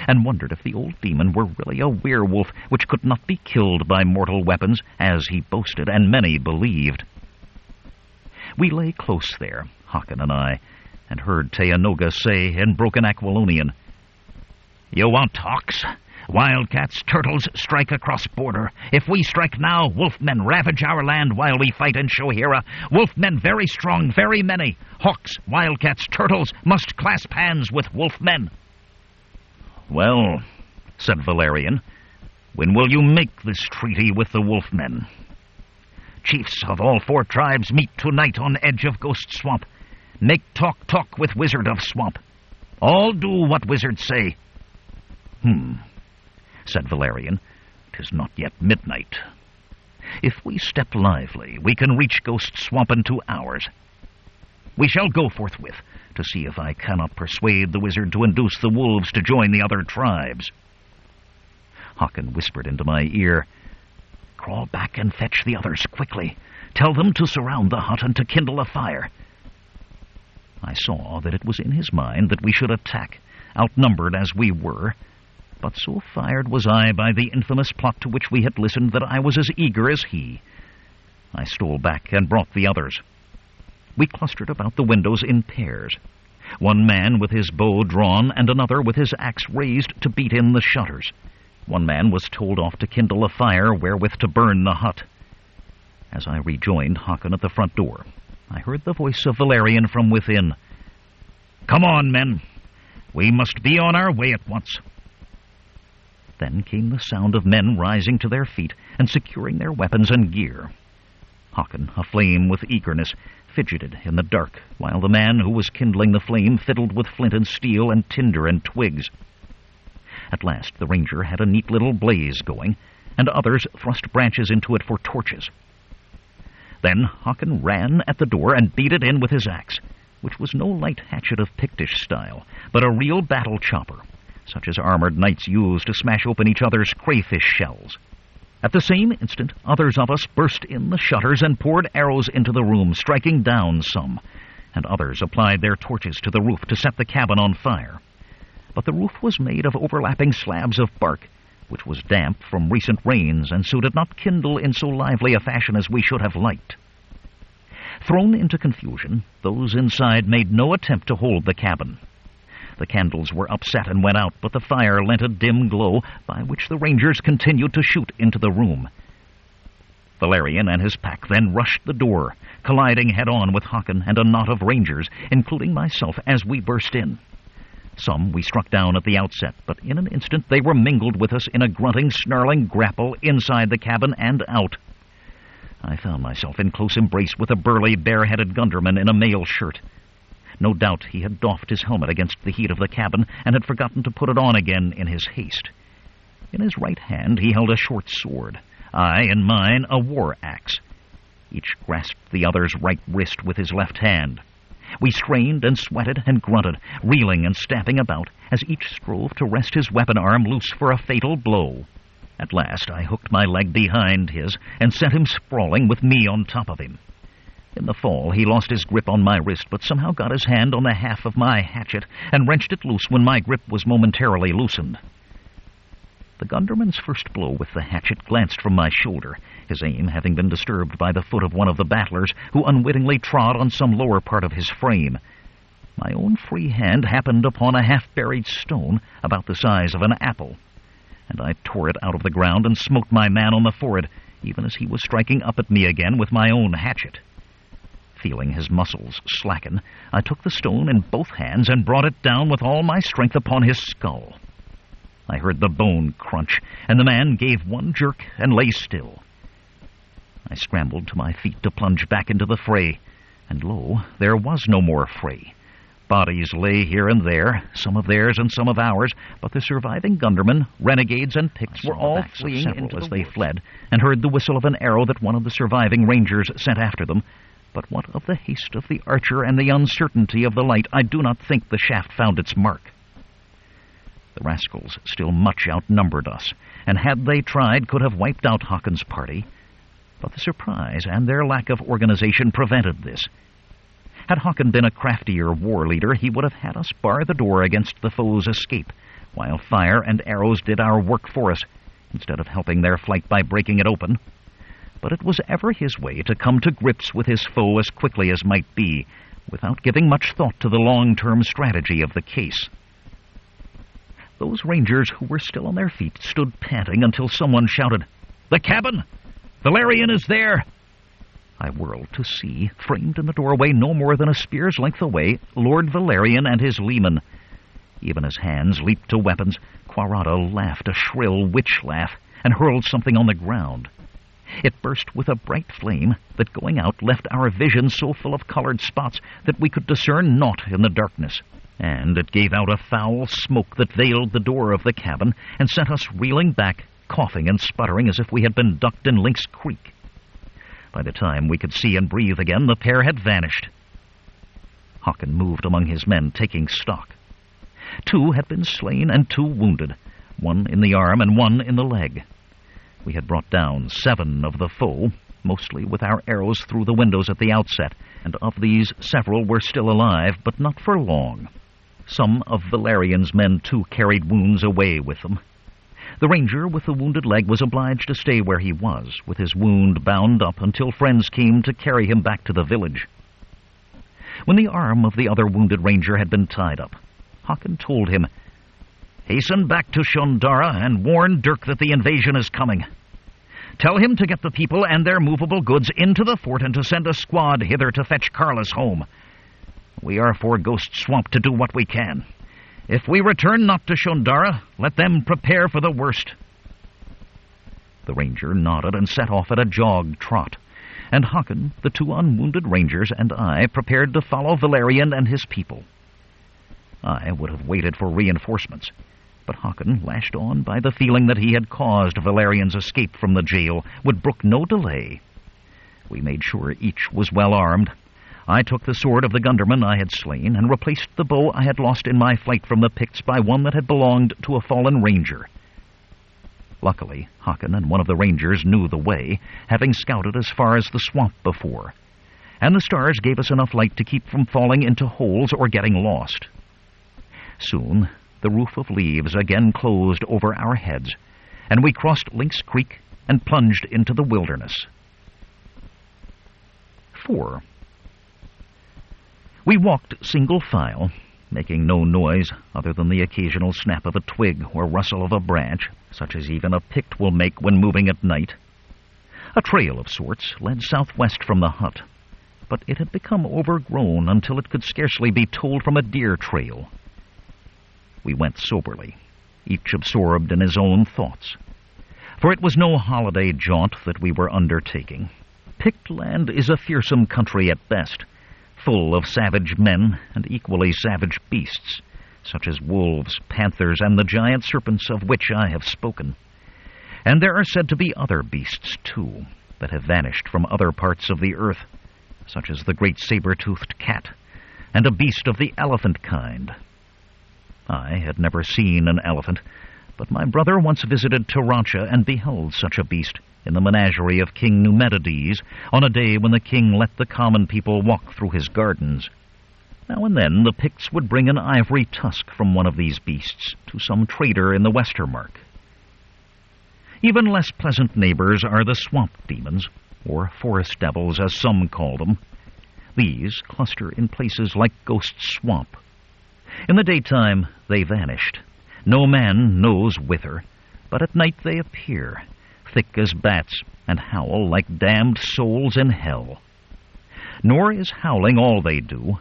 and wondered if the old demon were really a werewolf which could not be killed by mortal weapons, as he boasted, and many believed. We lay close there, Hakon and I, and heard Teanoga say in broken Aquilonian, "You want hawks? Wildcats, turtles, strike across border. If we strike now, wolfmen ravage our land while we fight in Shohira. Wolfmen very strong, very many. Hawks, wildcats, turtles must clasp hands with wolfmen." "Well," said Valerian, "when will you make this treaty with the wolfmen?" "Chiefs of all 4 tribes meet tonight on edge of Ghost Swamp. Make talk with Wizard of Swamp. All do what wizards say." Said Valerian, "'Tis not yet midnight. If we step lively, we can reach Ghost Swamp in 2 hours. We shall go forthwith to see if I cannot persuade the wizard to induce the wolves to join the other tribes." Hakon whispered into my ear, "Crawl back and fetch the others quickly. Tell them to surround the hut and to kindle a fire." I saw that it was in his mind that we should attack, outnumbered as we were, but so fired was I by the infamous plot to which we had listened that I was as eager as he. I stole back and brought the others. We clustered about the windows in pairs, one man with his bow drawn and another with his axe raised to beat in the shutters. One man was told off to kindle a fire wherewith to burn the hut. As I rejoined Hakon at the front door, I heard the voice of Valerian from within. "Come on, men. We must be on our way at once." Then came the sound of men rising to their feet and securing their weapons and gear. Hakon, aflame with eagerness, fidgeted in the dark, while the man who was kindling the flame fiddled with flint and steel and tinder and twigs. At last the ranger had a neat little blaze going, and others thrust branches into it for torches. Then Hakon ran at the door and beat it in with his axe, which was no light hatchet of Pictish style, but a real battle chopper, such as armored knights use to smash open each other's crayfish shells. At the same instant, others of us burst in the shutters and poured arrows into the room, striking down some, and others applied their torches to the roof to set the cabin on fire. But the roof was made of overlapping slabs of bark, which was damp from recent rains, and so did not kindle in so lively a fashion as we should have liked. Thrown into confusion, those inside made no attempt to hold the cabin. The candles were upset and went out, but the fire lent a dim glow, by which the rangers continued to shoot into the room. Valerian and his pack then rushed the door, colliding head-on with Hakon and a knot of rangers, including myself, as we burst in. Some we struck down at the outset, but in an instant they were mingled with us in a grunting, snarling grapple inside the cabin and out. I found myself in close embrace with a burly, bare-headed gunderman in a mail shirt. No doubt he had doffed his helmet against the heat of the cabin and had forgotten to put it on again in his haste. In his right hand he held a short sword, I in mine a war-axe. Each grasped the other's right wrist with his left hand. We strained and sweated and grunted, reeling and stamping about, as each strove to wrest his weapon arm loose for a fatal blow. At last I hooked my leg behind his and sent him sprawling with me on top of him. In the fall he lost his grip on my wrist, but somehow got his hand on the half of my hatchet and wrenched it loose when my grip was momentarily loosened. The gunderman's first blow with the hatchet glanced from my shoulder, his aim having been disturbed by the foot of one of the battlers, who unwittingly trod on some lower part of his frame. My own free hand happened upon a half-buried stone about the size of an apple, and I tore it out of the ground and smote my man on the forehead, even as he was striking up at me again with my own hatchet. Feeling his muscles slacken, I took the stone in both hands and brought it down with all my strength upon his skull. I heard the bone crunch, and the man gave one jerk and lay still. I scrambled to my feet to plunge back into the fray, and lo, there was no more fray. Bodies lay here and there, some of theirs and some of ours, but the surviving gundermen, renegades, and Picts were all fleeing into as they fled, and heard the whistle of an arrow that one of the surviving rangers sent after them. But what of the haste of the archer and the uncertainty of the light, I do not think the shaft found its mark. The rascals still much outnumbered us, and had they tried could have wiped out Hakon's party. But the surprise and their lack of organization prevented this. Had Hakon been a craftier war leader, he would have had us bar the door against the foe's escape, while fire and arrows did our work for us, instead of helping their flight by breaking it open. But it was ever his way to come to grips with his foe as quickly as might be, without giving much thought to the long-term strategy of the case. Those rangers who were still on their feet stood panting until someone shouted, "The cabin! Valerian is there!" I whirled to see, framed in the doorway no more than a spear's length away, Lord Valerian and his leman. Even as hands leaped to weapons, Quarata laughed a shrill witch laugh and hurled something on the ground. It burst with a bright flame that, going out, left our vision so full of colored spots that we could discern naught in the darkness. And it gave out a foul smoke that veiled the door of the cabin and sent us reeling back, coughing and sputtering as if we had been ducked in Lynx Creek. By the time we could see and breathe again, the pair had vanished. Hakon moved among his men, taking stock. 2 had been slain and 2 wounded, 1 in the arm and 1 in the leg. We had brought down 7 of the foe, mostly with our arrows through the windows at the outset, and of these several were still alive, but not for long. Some of Valerian's men, too, carried wounds away with them. The ranger with the wounded leg was obliged to stay where he was, with his wound bound up until friends came to carry him back to the village. When the arm of the other wounded ranger had been tied up, Hakon told him, "Hasten back to Shondara and warn Dirk that the invasion is coming. Tell him to get the people and their movable goods into the fort and to send a squad hither to fetch Carlos home. We are for Ghost Swamp to do what we can. If we return not to Shondara, let them prepare for the worst." The ranger nodded and set off at a jog trot, and Hakon, the 2 unwounded rangers, and I prepared to follow Valerian and his people. I would have waited for reinforcements, but Hakon, lashed on by the feeling that he had caused Valerian's escape from the jail, would brook no delay. We made sure each was well armed. I took the sword of the gunderman I had slain and replaced the bow I had lost in my flight from the Picts by one that had belonged to a fallen ranger. Luckily, Hakon and one of the rangers knew the way, having scouted as far as the swamp before, and the stars gave us enough light to keep from falling into holes or getting lost. Soon, the roof of leaves again closed over our heads, and we crossed Lynx Creek and plunged into the wilderness. 4. We walked single file, making no noise other than the occasional snap of a twig or rustle of a branch, such as even a Pict will make when moving at night. A trail of sorts led southwest from the hut, but it had become overgrown until it could scarcely be told from a deer trail. We went soberly, each absorbed in his own thoughts, for it was no holiday jaunt that we were undertaking. Pict land is a fearsome country at best, full of savage men and equally savage beasts, such as wolves, panthers, and the giant serpents of which I have spoken. And there are said to be other beasts, too, that have vanished from other parts of the earth, such as the great saber-toothed cat, and a beast of the elephant kind. I had never seen an elephant, but my brother once visited Tarancha and beheld such a beast in the menagerie of King Numedides on a day when the king let the common people walk through his gardens. Now and then the Picts would bring an ivory tusk from one of these beasts to some trader in the Westermark. Even less pleasant neighbors are the swamp demons, or forest devils as some call them. These cluster in places like Ghost Swamp. In the daytime they vanished. No man knows whither, but at night they appear, thick as bats, and howl like damned souls in hell. Nor is howling all they do.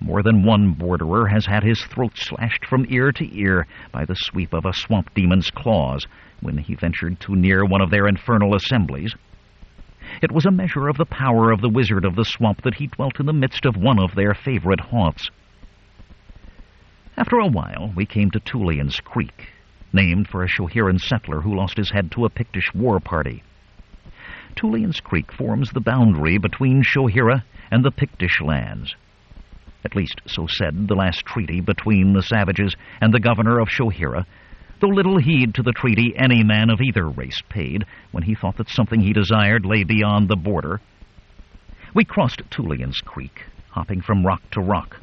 More than one borderer has had his throat slashed from ear to ear by the sweep of a swamp demon's claws when he ventured too near one of their infernal assemblies. It was a measure of the power of the wizard of the swamp that he dwelt in the midst of one of their favorite haunts. After a while, we came to Tulian's Creek, named for a Shohiran settler who lost his head to a Pictish war party. Tulian's Creek forms the boundary between Shohira and the Pictish lands. At least so said the last treaty between the savages and the governor of Shohira, though little heed to the treaty any man of either race paid when he thought that something he desired lay beyond the border. We crossed Tulian's Creek, hopping from rock to rock.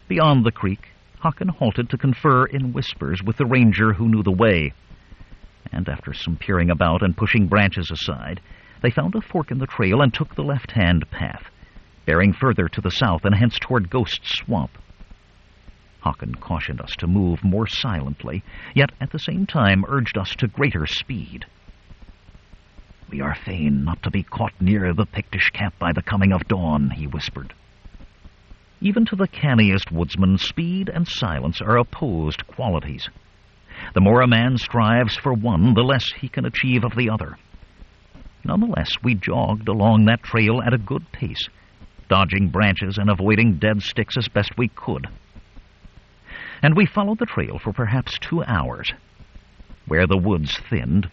Beyond the creek, Hakon halted to confer in whispers with the ranger who knew the way. And after some peering about and pushing branches aside, they found a fork in the trail and took the left-hand path, bearing further to the south and hence toward Ghost Swamp. Hakon cautioned us to move more silently, yet at the same time urged us to greater speed. "We are fain not to be caught near the Pictish camp by the coming of dawn," he whispered. Even to the canniest woodsman, speed and silence are opposed qualities. The more a man strives for one, the less he can achieve of the other. Nonetheless, we jogged along that trail at a good pace, dodging branches and avoiding dead sticks as best we could. And we followed the trail for perhaps 2 hours. Where the woods thinned,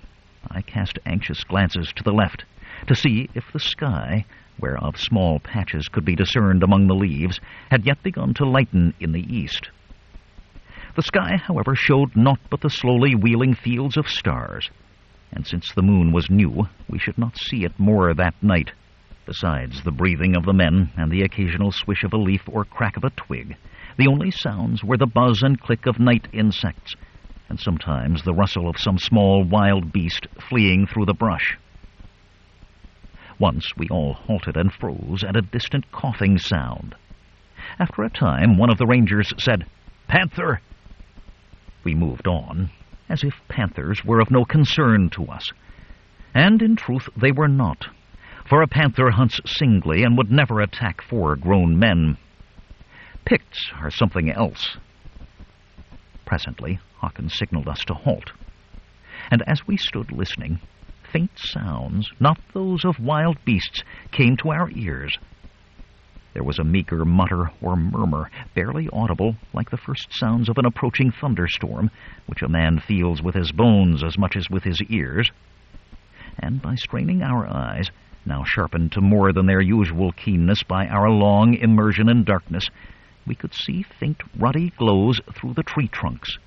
I cast anxious glances to the left to see if the sky, whereof small patches could be discerned among the leaves, had yet begun to lighten in the east. The sky, however, showed naught but the slowly wheeling fields of stars, and since the moon was new, we should not see it more that night. Besides the breathing of the men and the occasional swish of a leaf or crack of a twig, the only sounds were the buzz and click of night insects, and sometimes the rustle of some small wild beast fleeing through the brush. Once we all halted and froze at a distant coughing sound. After a time, one of the rangers said, "Panther!" We moved on, as if panthers were of no concern to us. And in truth they were not, for a panther hunts singly and would never attack 4 grown men. Picts are something else. Presently, Hakon signaled us to halt, and as we stood listening, faint sounds, not those of wild beasts, came to our ears. There was a meager mutter or murmur, barely audible, like the first sounds of an approaching thunderstorm, which a man feels with his bones as much as with his ears. And by straining our eyes, now sharpened to more than their usual keenness by our long immersion in darkness, we could see faint ruddy glows through the tree trunks.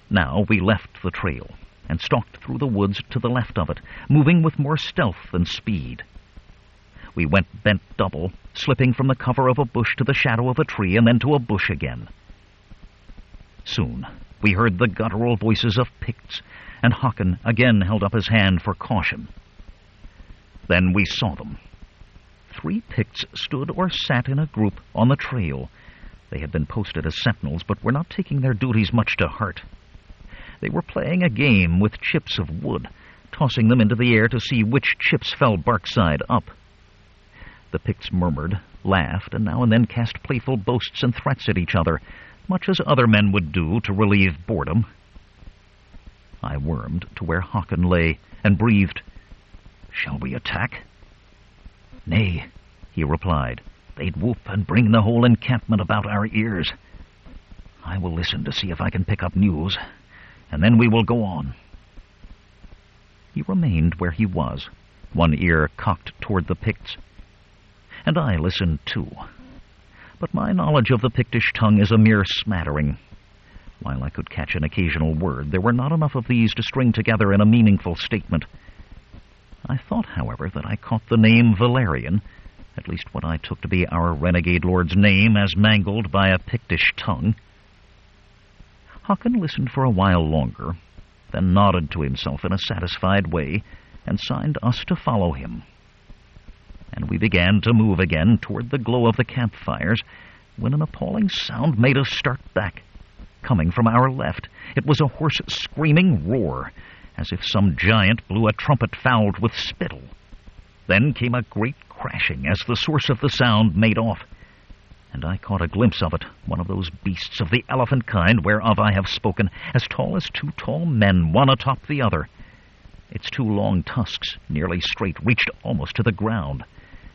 Now we left the trail and stalked through the woods to the left of it, moving with more stealth than speed. We went bent double, slipping from the cover of a bush to the shadow of a tree and then to a bush again. Soon we heard the guttural voices of Picts, and Hakon again held up his hand for caution. Then we saw them. 3 Picts stood or sat in a group on the trail. They had been posted as sentinels, but were not taking their duties much to heart. They were playing a game with chips of wood, tossing them into the air to see which chips fell bark side up. The Picts murmured, laughed, and now and then cast playful boasts and threats at each other, much as other men would do to relieve boredom. I wormed to where Hakon lay and breathed, "Shall we attack?" "Nay," he replied. "They'd whoop and bring the whole encampment about our ears. I will listen to see if I can pick up news, and then we will go on." He remained where he was, one ear cocked toward the Picts. And I listened too. But my knowledge of the Pictish tongue is a mere smattering. While I could catch an occasional word, there were not enough of these to string together in a meaningful statement. I thought, however, that I caught the name Valerian, at least what I took to be our renegade lord's name as mangled by a Pictish tongue. Hakon listened for a while longer, then nodded to himself in a satisfied way, and signed us to follow him. And we began to move again toward the glow of the campfires, when an appalling sound made us start back. Coming from our left, it was a hoarse, screaming roar, as if some giant blew a trumpet fouled with spittle. Then came a great crashing as the source of the sound made off, and I caught a glimpse of it, one of those beasts of the elephant kind whereof I have spoken, as tall as 2 tall men, one atop the other. Its 2 long tusks, nearly straight, reached almost to the ground,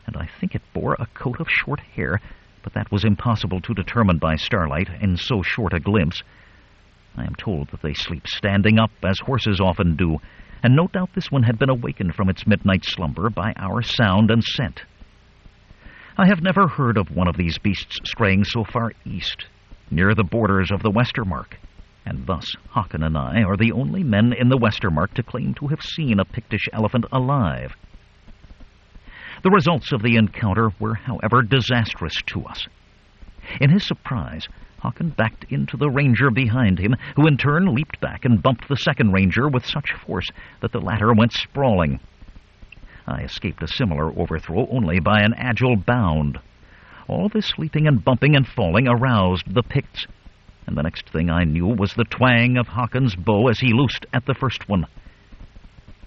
and I think it bore a coat of short hair, but that was impossible to determine by starlight in so short a glimpse. I am told that they sleep standing up, as horses often do, and no doubt this one had been awakened from its midnight slumber by our sound and scent. I have never heard of one of these beasts straying so far east, near the borders of the Westermark, and thus Hakon and I are the only men in the Westermark to claim to have seen a Pictish elephant alive. The results of the encounter were, however, disastrous to us. In his surprise, Hakan backed into the ranger behind him, who in turn leaped back and bumped the second ranger with such force that the latter went sprawling. I escaped a similar overthrow only by an agile bound. All this leaping and bumping and falling aroused the Picts, and the next thing I knew was the twang of Hakan's bow as he loosed at the first one.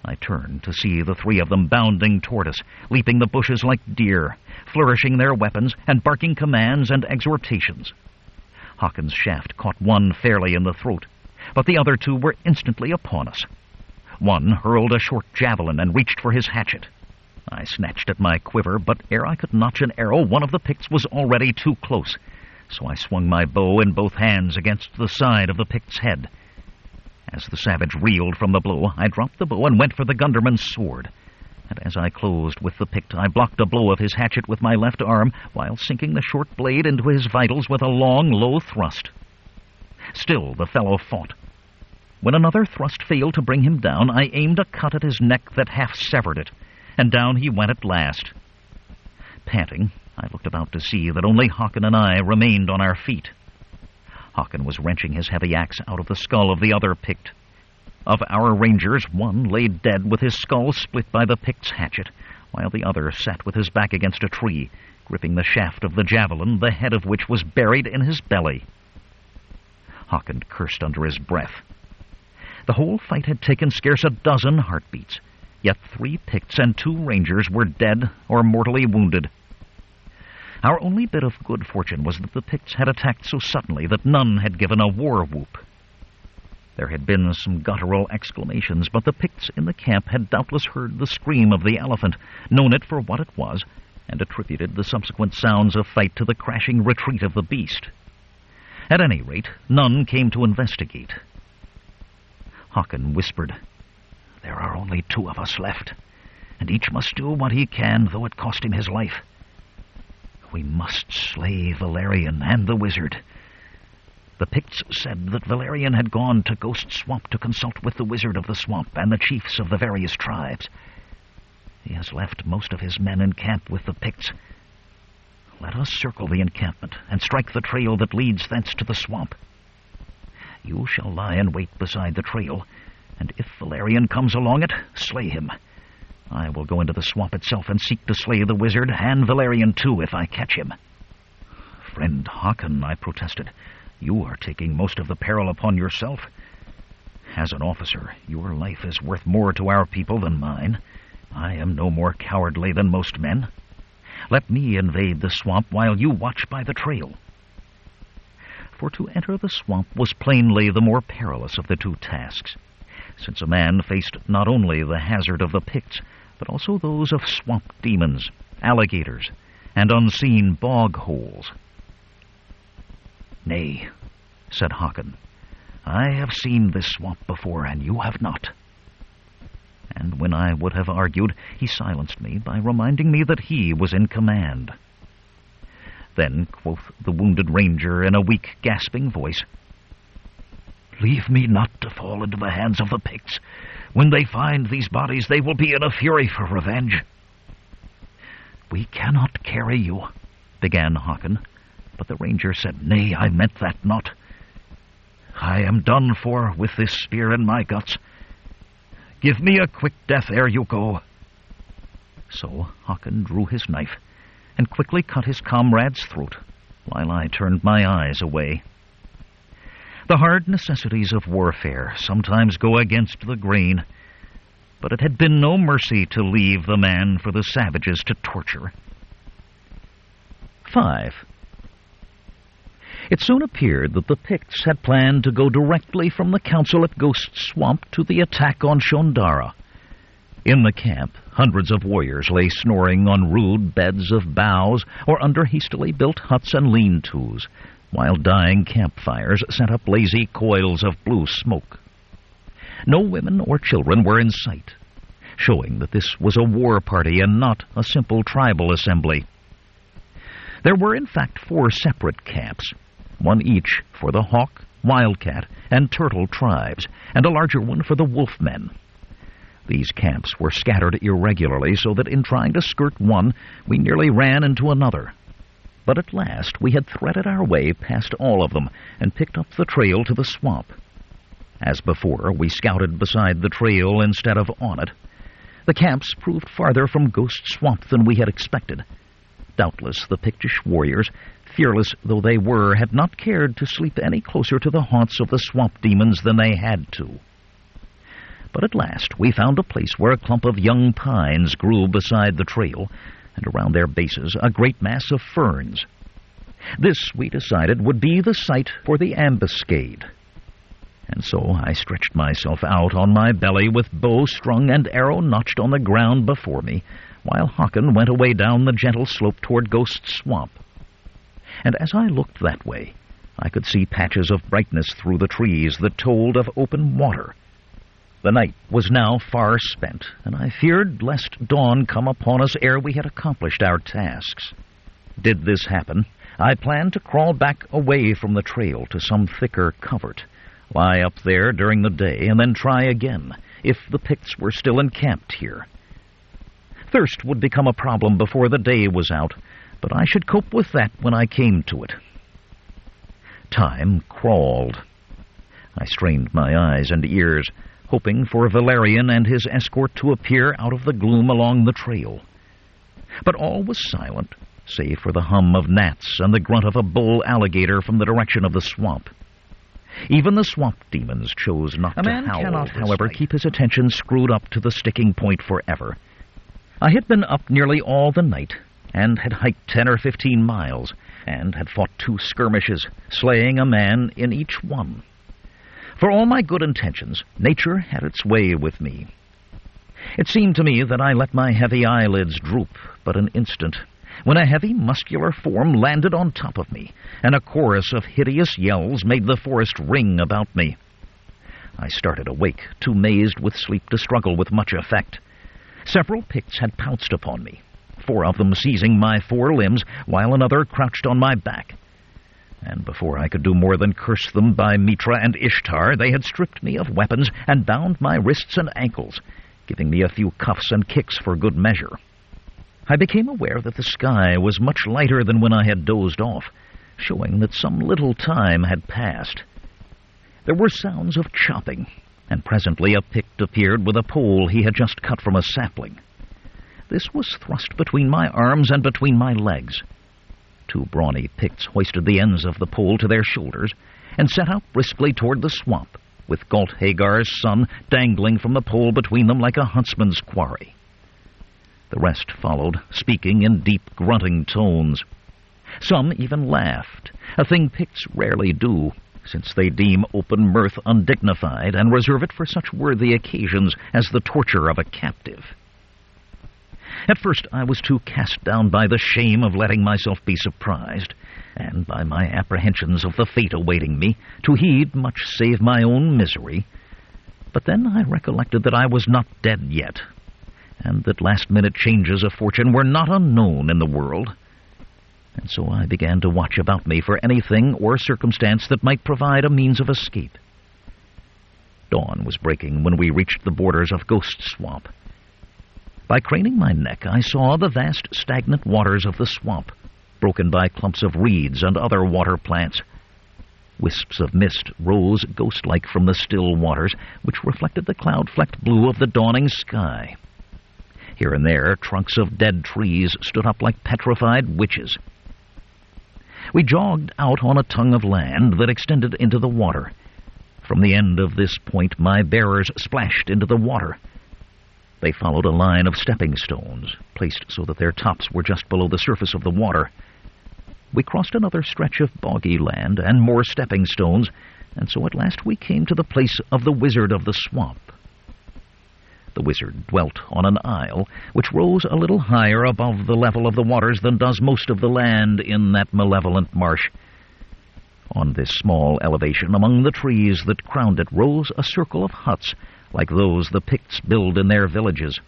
I turned to see the three of them bounding toward us, leaping the bushes like deer, flourishing their weapons and barking commands and exhortations. Hakan's shaft caught one fairly in the throat, but the other two were instantly upon us. One hurled a short javelin and reached for his hatchet. I snatched at my quiver, but ere I could notch an arrow, one of the Picts was already too close, so I swung my bow in both hands against the side of the Pict's head. As the savage reeled from the blow, I dropped the bow and went for the gunderman's sword. And as I closed with the Pict, I blocked a blow of his hatchet with my left arm, while sinking the short blade into his vitals with a long, low thrust. Still the fellow fought. When another thrust failed to bring him down, I aimed a cut at his neck that half severed it, and down he went at last. Panting, I looked about to see that only Hakan and I remained on our feet. Hakan was wrenching his heavy axe out of the skull of the other Pict. Of our rangers, one lay dead with his skull split by the Pict's hatchet, while the other sat with his back against a tree, gripping the shaft of the javelin, the head of which was buried in his belly. Hakan cursed under his breath. The whole fight had taken scarce a dozen heartbeats, yet 3 Picts and 2 rangers were dead or mortally wounded. Our only bit of good fortune was that the Picts had attacked so suddenly that none had given a war whoop. There had been some guttural exclamations, but the Picts in the camp had doubtless heard the scream of the elephant, known it for what it was, and attributed the subsequent sounds of fight to the crashing retreat of the beast. At any rate, none came to investigate. Hakan whispered, "There are only 2 of us left, and each must do what he can, though it cost him his life. We must slay Valerian and the wizard." The Picts said that Valerian had gone to Ghost Swamp to consult with the wizard of the swamp and the chiefs of the various tribes. He has left most of his men in camp with the Picts. Let us circle the encampment and strike the trail that leads thence to the swamp. You shall lie in wait beside the trail, and if Valerian comes along it, slay him. I will go into the swamp itself and seek to slay the wizard, and Valerian too, if I catch him." "Friend Hakan," I protested, "you are taking most of the peril upon yourself. As an officer, your life is worth more to our people than mine. I am no more cowardly than most men. Let me invade the swamp while you watch by the trail." For to enter the swamp was plainly the more perilous of the 2 tasks, since a man faced not only the hazard of the Picts, but also those of swamp demons, alligators, and unseen bog holes. "Nay," said Hakan, "I have seen this swamp before, and you have not." And when I would have argued, he silenced me by reminding me that he was in command. Then quoth the wounded ranger in a weak, gasping voice, "Leave me not to fall into the hands of the Picts. When they find these bodies, they will be in a fury for revenge." "We cannot carry you," began Hakan, but the ranger said, "Nay, I meant that not. I am done for with this spear in my guts. Give me a quick death ere you go." So Hakan drew his knife and quickly cut his comrade's throat, while I turned my eyes away. The hard necessities of warfare sometimes go against the grain, but it had been no mercy to leave the man for the savages to torture. 5. It soon appeared that the Picts had planned to go directly from the council at Ghost Swamp to the attack on Shondara. In the camp, hundreds of warriors lay snoring on rude beds of boughs or under hastily built huts and lean-tos, while dying campfires sent up lazy coils of blue smoke. No women or children were in sight, showing that this was a war party and not a simple tribal assembly. There were, in fact, 4 separate camps, one each for the hawk, wildcat, and turtle tribes, and a larger one for the wolfmen. These camps were scattered irregularly, so that in trying to skirt one, we nearly ran into another. But at last we had threaded our way past all of them and picked up the trail to the swamp. As before, we scouted beside the trail instead of on it. The camps proved farther from Ghost Swamp than we had expected. Doubtless the Pictish warriors, fearless though they were, had not cared to sleep any closer to the haunts of the swamp demons than they had to. But at last we found a place where a clump of young pines grew beside the trail, and around their bases a great mass of ferns. This, we decided, would be the site for the ambuscade. And so I stretched myself out on my belly with bow strung and arrow notched on the ground before me, while Håkon went away down the gentle slope toward Ghost Swamp. And as I looked that way, I could see patches of brightness through the trees that told of open water. The night was now far spent, and I feared lest dawn come upon us ere we had accomplished our tasks. Did this happen, I planned to crawl back away from the trail to some thicker covert, lie up there during the day, and then try again, if the Picts were still encamped here. Thirst would become a problem before the day was out, but I should cope with that when I came to it. Time crawled. I strained my eyes and ears, hoping for Valerian and his escort to appear out of the gloom along the trail. But all was silent, save for the hum of gnats and the grunt of a bull alligator from the direction of the swamp. Even the swamp demons chose not to howl. A man cannot, however, keep his attention screwed up to the sticking point forever. I had been up nearly all the night, and had hiked 10 or 15 miles, and had fought 2 skirmishes, slaying a man in each one. For all my good intentions, nature had its way with me. It seemed to me that I let my heavy eyelids droop but an instant, when a heavy, muscular form landed on top of me, and a chorus of hideous yells made the forest ring about me. I started awake, too mazed with sleep to struggle with much effect. Several Picts had pounced upon me, 4 of them seizing my 4 limbs, while another crouched on my back. And before I could do more than curse them by Mitra and Ishtar, they had stripped me of weapons and bound my wrists and ankles, giving me a few cuffs and kicks for good measure. I became aware that the sky was much lighter than when I had dozed off, showing that some little time had passed. There were sounds of chopping, and presently a Pict appeared with a pole he had just cut from a sapling. This was thrust between my arms and between my legs. 2 brawny Picts hoisted the ends of the pole to their shoulders and set out briskly toward the swamp, with Galt Hagar's son dangling from the pole between them like a huntsman's quarry. The rest followed, speaking in deep, grunting tones. Some even laughed, a thing Picts rarely do, since they deem open mirth undignified and reserve it for such worthy occasions as the torture of a captive. At first I was too cast down by the shame of letting myself be surprised, and by my apprehensions of the fate awaiting me, to heed much save my own misery. But then I recollected that I was not dead yet, and that last-minute changes of fortune were not unknown in the world. And so I began to watch about me for anything or circumstance that might provide a means of escape. Dawn was breaking when we reached the borders of Ghost Swamp. By craning my neck, I saw the vast stagnant waters of the swamp, broken by clumps of reeds and other water plants. Wisps of mist rose ghost-like from the still waters, which reflected the cloud-flecked blue of the dawning sky. Here and there, trunks of dead trees stood up like petrified witches. We jogged out on a tongue of land that extended into the water. From the end of this point, my bearers splashed into the water. They followed a line of stepping stones, placed so that their tops were just below the surface of the water. We crossed another stretch of boggy land and more stepping stones, and so at last we came to the place of the Wizard of the Swamp. The wizard dwelt on an isle which rose a little higher above the level of the waters than does most of the land in that malevolent marsh. On this small elevation, among the trees that crowned it, rose a circle of huts like those the Picts build in their villages.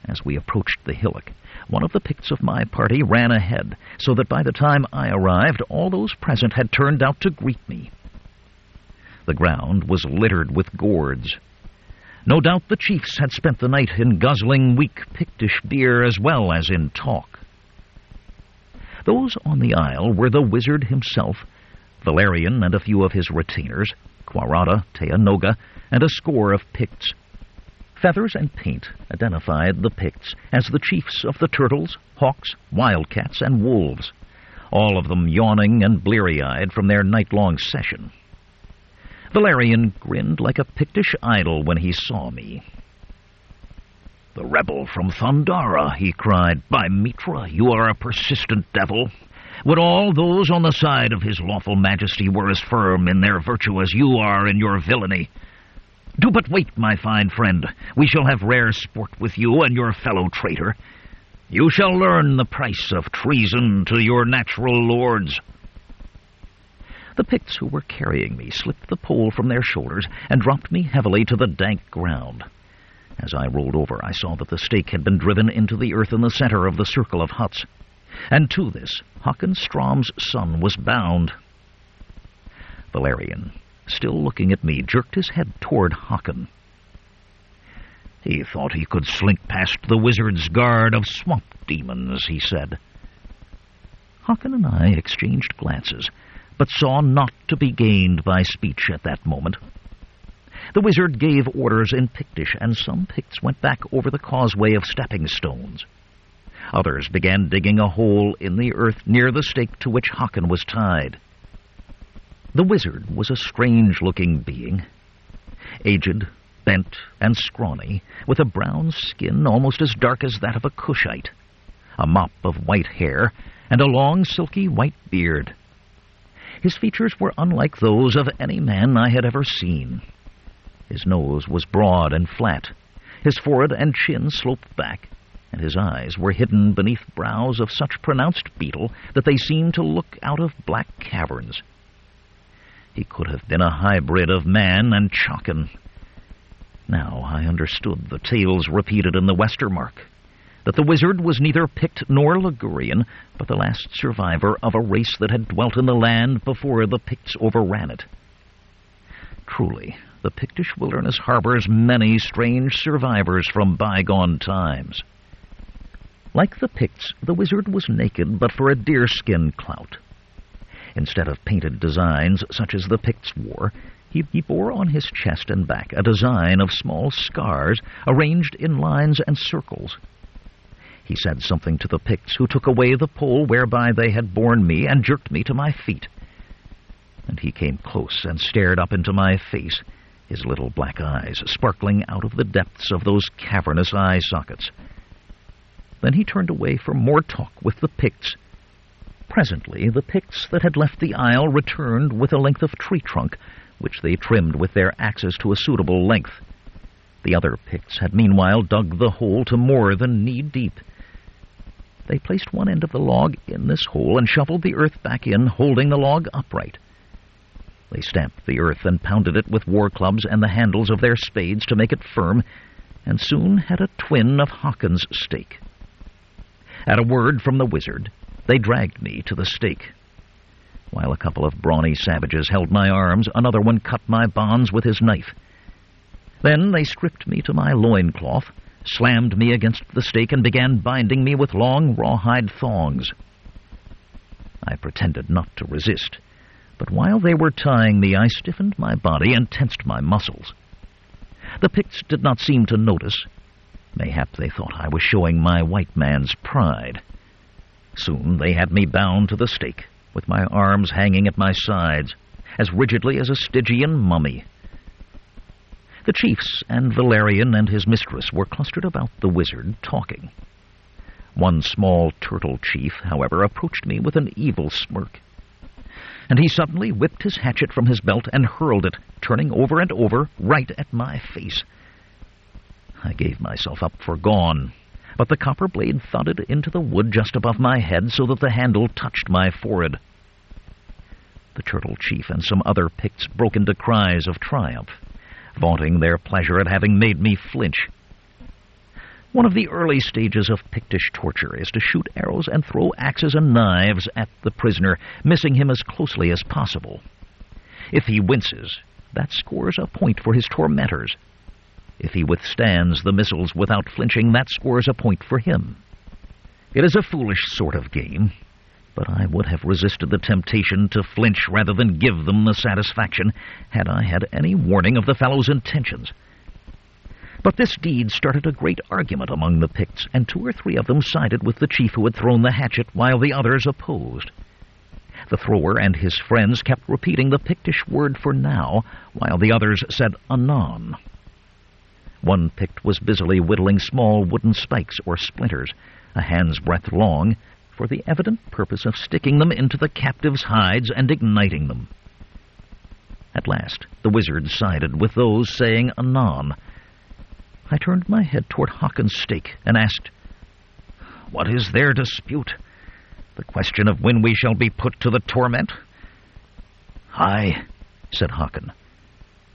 As we approached the hillock, one of the Picts of my party ran ahead, so that by the time I arrived, all those present had turned out to greet me. The ground was littered with gourds. No doubt the chiefs had spent the night in guzzling weak Pictish beer as well as in talk. Those on the isle were the wizard himself, Valerian and a few of his retainers, Quarada, Teanoga, and a score of Picts. Feathers and paint identified the Picts as the chiefs of the turtles, hawks, wildcats, and wolves, all of them yawning and bleary-eyed from their night-long session. Valerian grinned like a Pictish idol when he saw me. "The rebel from Thundara," he cried. "By Mitra, you are a persistent devil. Would all those on the side of his lawful majesty were as firm in their virtue as you are in your villainy. Do but wait, my fine friend. We shall have rare sport with you and your fellow traitor. You shall learn the price of treason to your natural lords." The Picts who were carrying me slipped the pole from their shoulders and dropped me heavily to the dank ground. As I rolled over, I saw that the stake had been driven into the earth in the center of the circle of huts, and to this Håkon Strom's son was bound. Valerian, still looking at me, jerked his head toward Håkon. "He thought he could slink past the wizard's guard of swamp demons," he said. Håkon and I exchanged glances, but saw not to be gained by speech at that moment. The wizard gave orders in Pictish, and some Picts went back over the causeway of stepping stones. Others began digging a hole in the earth near the stake to which Håkon was tied. The wizard was a strange-looking being, aged, bent, and scrawny, with a brown skin almost as dark as that of a Cushite, a mop of white hair, and a long, silky white beard. His features were unlike those of any man I had ever seen. His nose was broad and flat, his forehead and chin sloped back, and his eyes were hidden beneath brows of such pronounced beetle that they seemed to look out of black caverns. He could have been a hybrid of man and Chockin. Now I understood the tales repeated in the Westermark, that the wizard was neither Pict nor Ligurian, but the last survivor of a race that had dwelt in the land before the Picts overran it. Truly, the Pictish wilderness harbors many strange survivors from bygone times. Like the Picts, the wizard was naked but for a deerskin clout. Instead of painted designs such as the Picts wore, he bore on his chest and back a design of small scars arranged in lines and circles. He said something to the Picts, who took away the pole whereby they had borne me and jerked me to my feet. And he came close and stared up into my face, his little black eyes sparkling out of the depths of those cavernous eye sockets. Then he turned away for more talk with the Picts. Presently, the Picts that had left the isle returned with a length of tree trunk, which they trimmed with their axes to a suitable length. The other Picts had meanwhile dug the hole to more than knee-deep. They placed one end of the log in this hole and shoveled the earth back in, holding the log upright. They stamped the earth and pounded it with war clubs and the handles of their spades to make it firm, and soon had a twin of Håkon's stake. At a word from the wizard, they dragged me to the stake. While a couple of brawny savages held my arms, another one cut my bonds with his knife. Then they stripped me to my loincloth, slammed me against the stake, and began binding me with long rawhide thongs. I pretended not to resist, but while they were tying me, I stiffened my body and tensed my muscles. The Picts did not seem to notice. Mayhap they thought I was showing my white man's pride. Soon they had me bound to the stake, with my arms hanging at my sides, as rigidly as a Stygian mummy. The chiefs and Valerian and his mistress were clustered about the wizard, talking. One small turtle chief, however, approached me with an evil smirk, and he suddenly whipped his hatchet from his belt and hurled it, turning over and over, right at my face. I gave myself up for gone, but the copper blade thudded into the wood just above my head so that the handle touched my forehead. The turtle chief and some other Picts broke into cries of triumph, vaunting their pleasure at having made me flinch. One of the early stages of Pictish torture is to shoot arrows and throw axes and knives at the prisoner, missing him as closely as possible. If he winces, that scores a point for his tormentors. If he withstands the missiles without flinching, that scores a point for him. It is a foolish sort of game, but I would have resisted the temptation to flinch rather than give them the satisfaction had I had any warning of the fellow's intentions. But this deed started a great argument among the Picts, and 2 or 3 of them sided with the chief who had thrown the hatchet, while the others opposed. The thrower and his friends kept repeating the Pictish word for now, while the others said anon. One Pict was busily whittling small wooden spikes or splinters, a hand's breadth long, for the evident purpose of sticking them into the captives' hides and igniting them. At last the wizard sided with those saying anon. I turned my head toward Haakon's stake and asked, "What is their dispute? The question of when we shall be put to the torment?" "Aye," said Haakon.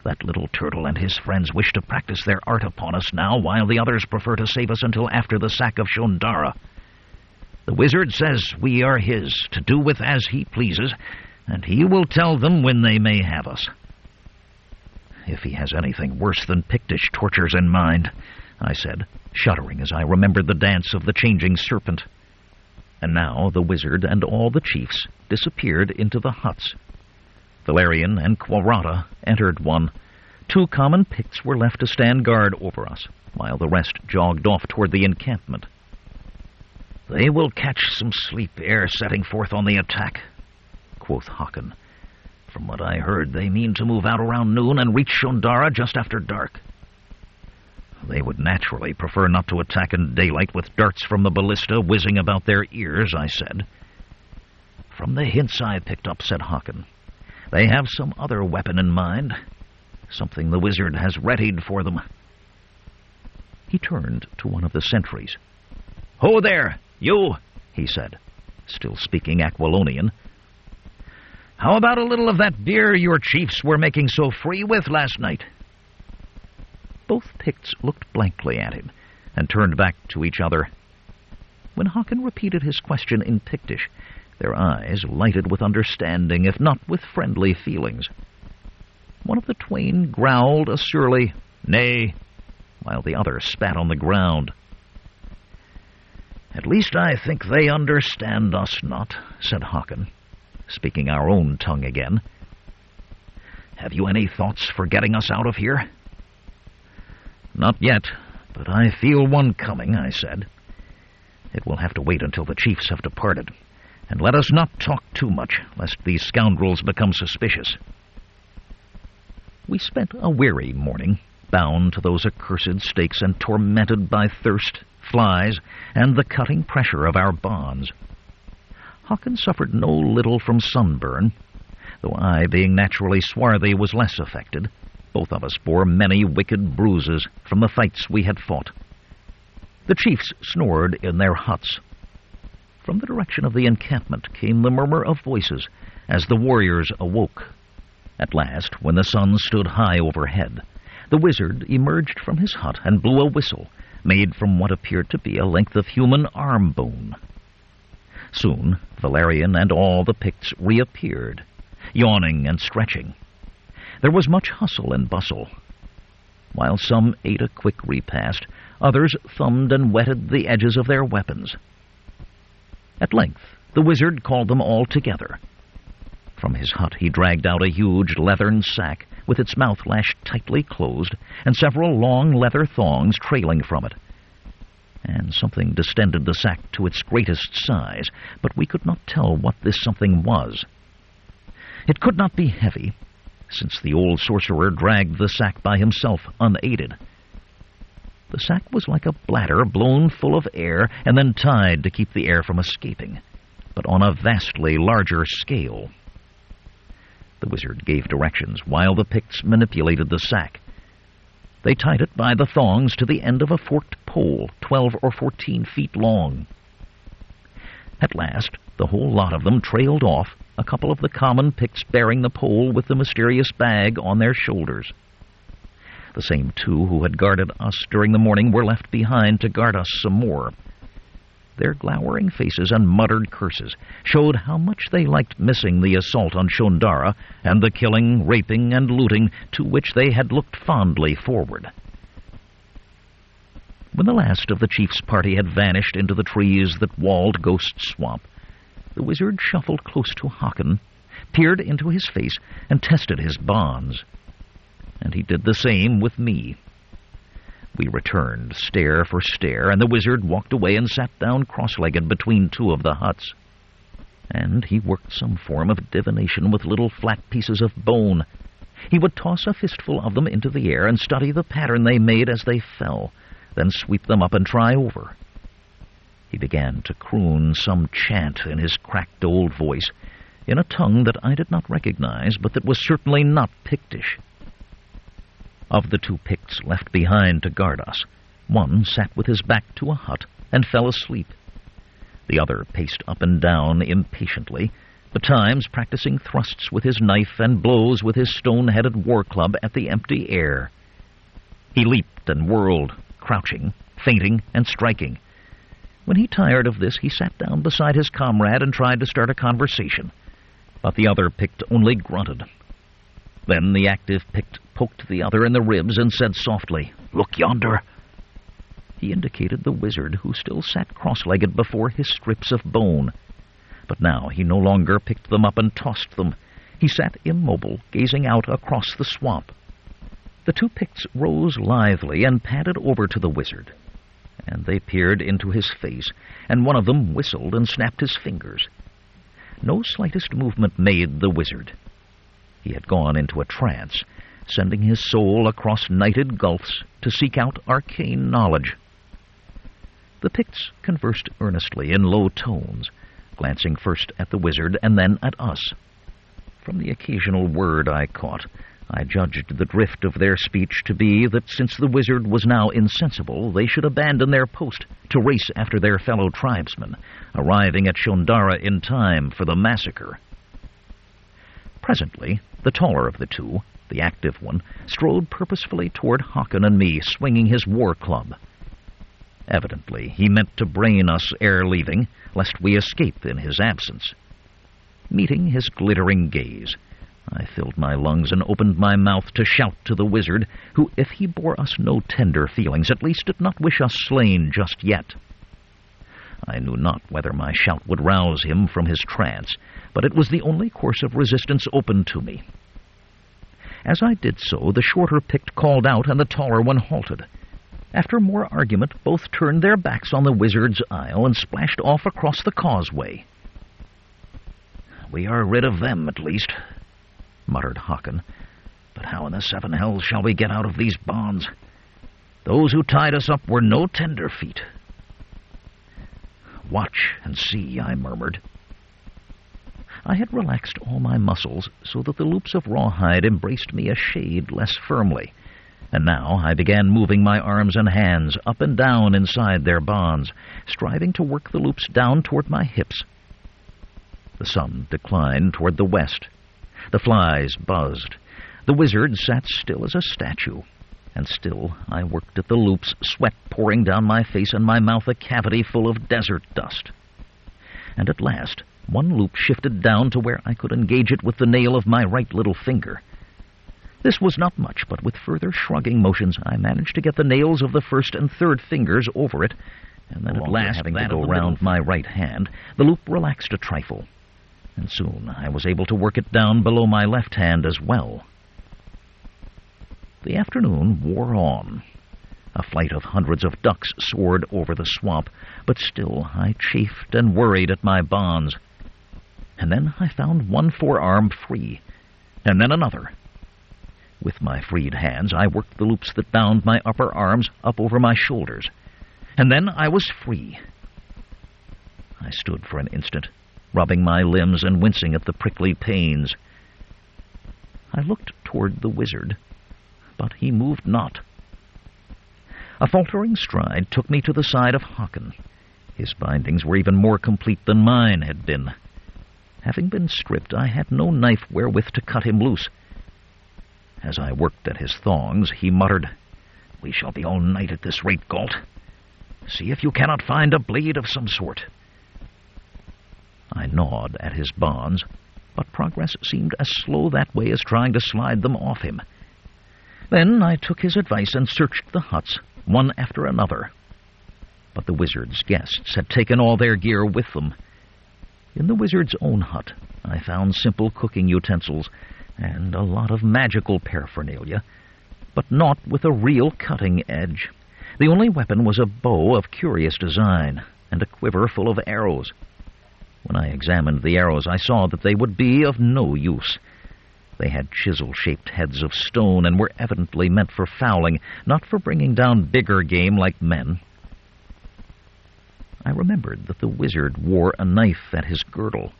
"That little turtle and his friends wish to practice their art upon us now, while the others prefer to save us until after the sack of Shondara. The wizard says we are his, to do with as he pleases, and he will tell them when they may have us." "If he has anything worse than Pictish tortures in mind," I said, shuddering as I remembered the dance of the changing serpent. And now the wizard and all the chiefs disappeared into the huts. Valerian and Quarata entered one. 2 common Picts were left to stand guard over us, while the rest jogged off toward the encampment. "They will catch some sleep ere setting forth on the attack," quoth Haakon. "From what I heard, they mean to move out around noon and reach Shondara just after dark." "They would naturally prefer not to attack in daylight with darts from the ballista whizzing about their ears," I said. "From the hints I picked up," said Haakon, "they have some other weapon in mind, something the wizard has readied for them." He turned to one of the sentries. "Ho there, you," he said, still speaking Aquilonian. "How about a little of that beer your chiefs were making so free with last night?" Both Picts looked blankly at him and turned back to each other. When Haakon repeated his question in Pictish, their eyes lighted with understanding, if not with friendly feelings. One of the twain growled a surly "Nay," while the other spat on the ground. "At least I think they understand us not," said Haakon, speaking our own tongue again. "Have you any thoughts for getting us out of here?" "Not yet, but I feel one coming," I said. "It will have to wait until the chiefs have departed, and let us not talk too much, lest these scoundrels become suspicious." We spent a weary morning, bound to those accursed stakes and tormented by thirst, flies, and the cutting pressure of our bonds. Haakon suffered no little from sunburn, though I, being naturally swarthy, was less affected. Both of us bore many wicked bruises from the fights we had fought. The chiefs snored in their huts. From the direction of the encampment came the murmur of voices as the warriors awoke. At last, when the sun stood high overhead, the wizard emerged from his hut and blew a whistle, made from what appeared to be a length of human arm bone. Soon Valerian and all the Picts reappeared, yawning and stretching. There was much hustle and bustle. While some ate a quick repast, others thumbed and whetted the edges of their weapons. At length the wizard called them all together. From his hut he dragged out a huge leathern sack with its mouth lashed tightly closed and several long leather thongs trailing from it. And something distended the sack to its greatest size, but we could not tell what this something was. It could not be heavy, since the old sorcerer dragged the sack by himself unaided. The sack was like a bladder blown full of air and then tied to keep the air from escaping, but on a vastly larger scale. The wizard gave directions while the Picts manipulated the sack. They tied it by the thongs to the end of a forked pole 12 or 14 feet long. At last, the whole lot of them trailed off, a couple of the common Picts bearing the pole with the mysterious bag on their shoulders. The same 2 who had guarded us during the morning were left behind to guard us some more. Their glowering faces and muttered curses showed how much they liked missing the assault on Shondara and the killing, raping, and looting to which they had looked fondly forward. When the last of the chief's party had vanished into the trees that walled Ghost Swamp, the wizard shuffled close to Hakon, peered into his face, and tested his bonds. And he did the same with me. We returned, stare for stare, and the wizard walked away and sat down cross-legged between two of the huts. And he worked some form of divination with little flat pieces of bone. He would toss a fistful of them into the air and study the pattern they made as they fell, then sweep them up and try over. He began to croon some chant in his cracked old voice, in a tongue that I did not recognize, but that was certainly not Pictish. Of the two Picts left behind to guard us, one sat with his back to a hut and fell asleep. The other paced up and down impatiently, at times practicing thrusts with his knife and blows with his stone-headed war club at the empty air. He leaped and whirled, crouching, feinting, and striking. When he tired of this, he sat down beside his comrade and tried to start a conversation, but the other Pict only grunted. Then the active Pict poked the other in the ribs and said softly, "Look yonder." He indicated the wizard, who still sat cross-legged before his strips of bone. But now he no longer picked them up and tossed them. He sat immobile, gazing out across the swamp. The two Picts rose lithely and padded over to the wizard, and they peered into his face, and one of them whistled and snapped his fingers. No slightest movement made the wizard. He had gone into a trance, sending his soul across nighted gulfs to seek out arcane knowledge. The Picts conversed earnestly in low tones, glancing first at the wizard and then at us. From the occasional word I caught, I judged the drift of their speech to be that since the wizard was now insensible, they should abandon their post to race after their fellow tribesmen, arriving at Shondara in time for the massacre. Presently, the taller of the two, the active one, strode purposefully toward Hakon and me, swinging his war club. Evidently, he meant to brain us ere leaving, lest we escape in his absence. Meeting his glittering gaze, I filled my lungs and opened my mouth to shout to the wizard, who, if he bore us no tender feelings, at least did not wish us slain just yet. I knew not whether my shout would rouse him from his trance, but it was the only course of resistance open to me. As I did so, the shorter Pict called out, and the taller one halted. After more argument, both turned their backs on the wizard's isle and splashed off across the causeway. "We are rid of them, at least," muttered Hakon. "But how in the seven hells shall we get out of these bonds? Those who tied us up were no tenderfeet." "Watch and see," I murmured. I had relaxed all my muscles so that the loops of rawhide embraced me a shade less firmly, and now I began moving my arms and hands up and down inside their bonds, striving to work the loops down toward my hips. The sun declined toward the west. The flies buzzed. The wizard sat still as a statue, and still I worked at the loops, sweat pouring down my face and my mouth a cavity full of desert dust. And at last, one loop shifted down to where I could engage it with the nail of my right little finger. This was not much, but with further shrugging motions I managed to get the nails of the first and third fingers over it, and then at last, having to go round my right hand, the loop relaxed a trifle, and soon I was able to work it down below my left hand as well. The afternoon wore on. A flight of hundreds of ducks soared over the swamp, but still I chafed and worried at my bonds. And then I found one forearm free, and then another. With my freed hands, I worked the loops that bound my upper arms up over my shoulders, and then I was free. I stood for an instant, rubbing my limbs and wincing at the prickly pains. I looked toward the wizard, but he moved not. A faltering stride took me to the side of Hakon. His bindings were even more complete than mine had been. Having been stripped, I had no knife wherewith to cut him loose. As I worked at his thongs, he muttered, "We shall be all night at this rate, Galt. See if you cannot find a blade of some sort." I gnawed at his bonds, but progress seemed as slow that way as trying to slide them off him. Then I took his advice and searched the huts, one after another, But the wizard's guests had taken all their gear with them. In the wizard's own hut, I found simple cooking utensils and a lot of magical paraphernalia, but not with a real cutting edge. The only weapon was a bow of curious design and a quiver full of arrows. When I examined the arrows, I saw that they would be of no use. They had chisel-shaped heads of stone and were evidently meant for fowling, not for bringing down bigger game like men. I remembered that the wizard wore a knife at his girdle.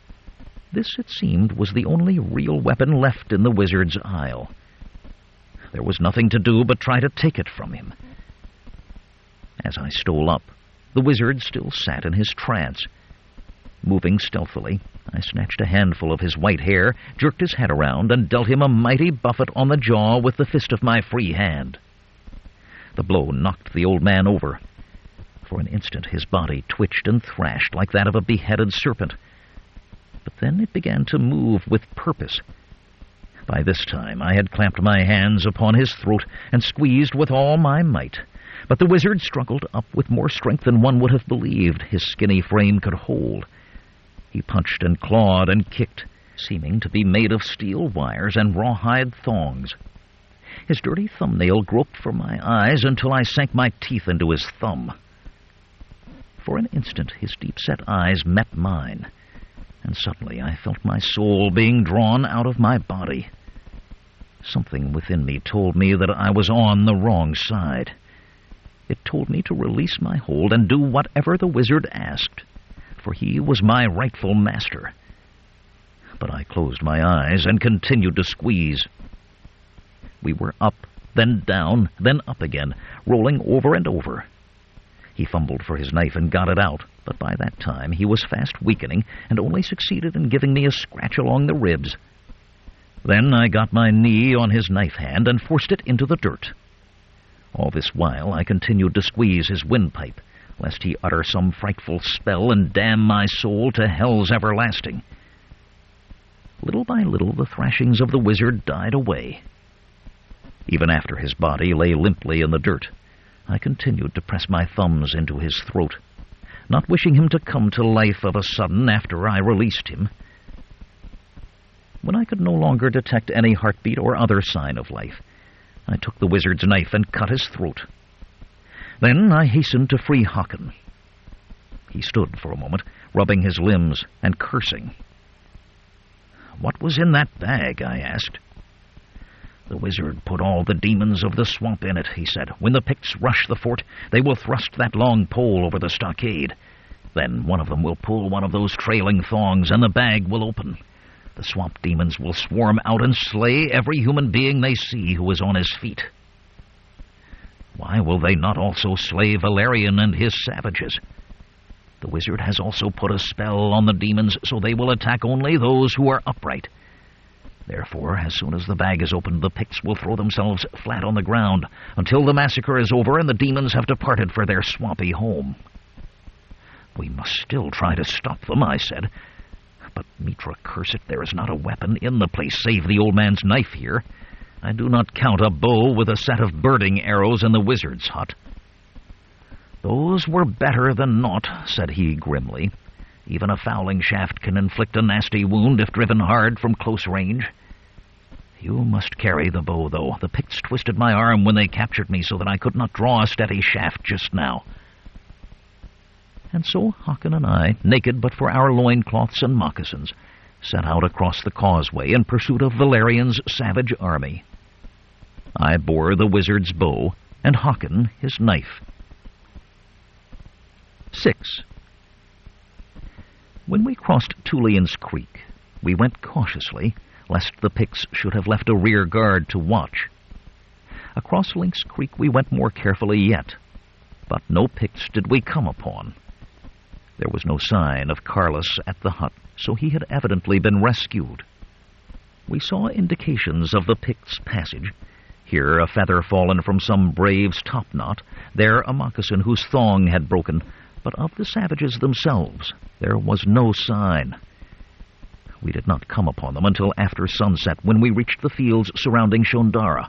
This, it seemed, was the only real weapon left in the wizard's isle. There was nothing to do but try to take it from him. As I stole up, the wizard still sat in his trance. Moving stealthily, I snatched a handful of his white hair, jerked his head around, and dealt him a mighty buffet on the jaw with the fist of my free hand. The blow knocked the old man over. For an instant his body twitched and thrashed like that of a beheaded serpent. But then it began to move with purpose. By this time I had clamped my hands upon his throat and squeezed with all my might. But the wizard struggled up with more strength than one would have believed his skinny frame could hold. He punched and clawed and kicked, seeming to be made of steel wires and rawhide thongs. His dirty thumbnail groped for my eyes until I sank my teeth into his thumb. For an instant his deep-set eyes met mine, and suddenly I felt my soul being drawn out of my body. Something within me told me that I was on the wrong side. It told me to release my hold and do whatever the wizard asked, for he was my rightful master. But I closed my eyes and continued to squeeze. We were up, then down, then up again, rolling over and over. He fumbled for his knife and got it out, but by that time he was fast weakening and only succeeded in giving me a scratch along the ribs. Then I got my knee on his knife hand and forced it into the dirt. All this while I continued to squeeze his windpipe, lest he utter some frightful spell and damn my soul to hell's everlasting. Little by little the thrashings of the wizard died away. Even after his body lay limply in the dirt, I continued to press my thumbs into his throat, not wishing him to come to life of a sudden after I released him. When I could no longer detect any heartbeat or other sign of life, I took the wizard's knife and cut his throat. Then I hastened to free Håkon. He stood for a moment, rubbing his limbs and cursing. "What was in that bag?" I asked. "The wizard put all the demons of the swamp in it," he said. "When the Picts rush the fort, they will thrust that long pole over the stockade. Then one of them will pull one of those trailing thongs, and the bag will open. The swamp demons will swarm out and slay every human being they see who is on his feet." "Why will they not also slay Valerian and his savages? The wizard has also put a spell on the demons, so they will attack only those who are upright. Therefore, as soon as the bag is opened, the Picts will throw themselves flat on the ground until the massacre is over and the demons have departed for their swampy home." "We must still try to stop them," I said. "But, Mitra, curse it, there is not a weapon in the place save the old man's knife here. I do not count a bow with a set of birding arrows in the wizard's hut." "Those were better than naught," said he grimly. "Even a fowling shaft can inflict a nasty wound if driven hard from close range. You must carry the bow, though. The Picts twisted my arm when they captured me so that I could not draw a steady shaft just now." And so Håkon and I, naked but for our loincloths and moccasins, set out across the causeway in pursuit of Valerian's savage army. I bore the wizard's bow, and Håkon his knife. 6. When we crossed Tulian's Creek, we went cautiously, lest the Picts should have left a rear guard to watch. Across Lynx Creek we went more carefully yet, but no Picts did we come upon. There was no sign of Carlos at the hut, so he had evidently been rescued. We saw indications of the Picts' passage. Here a feather fallen from some brave's topknot, there a moccasin whose thong had broken, but of the savages themselves there was no sign. We did not come upon them until after sunset, when we reached the fields surrounding Shondara.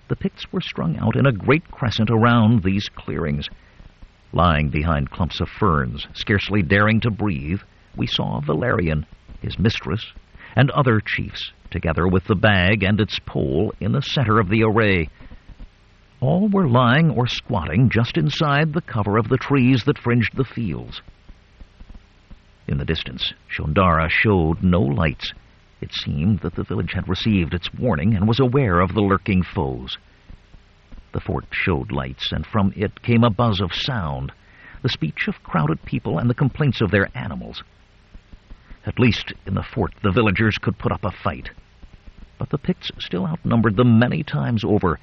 The Picts were strung out in a great crescent around these clearings. Lying behind clumps of ferns, scarcely daring to breathe, we saw Valerian, his mistress, and other chiefs, together with the bag and its pole, in the center of the array. All were lying or squatting just inside the cover of the trees that fringed the fields. In the distance, Shondara showed no lights. It seemed that the village had received its warning and was aware of the lurking foes. The fort showed lights, and from it came a buzz of sound, the speech of crowded people and the complaints of their animals. At least in the fort the villagers could put up a fight. But the Picts still outnumbered them many times over,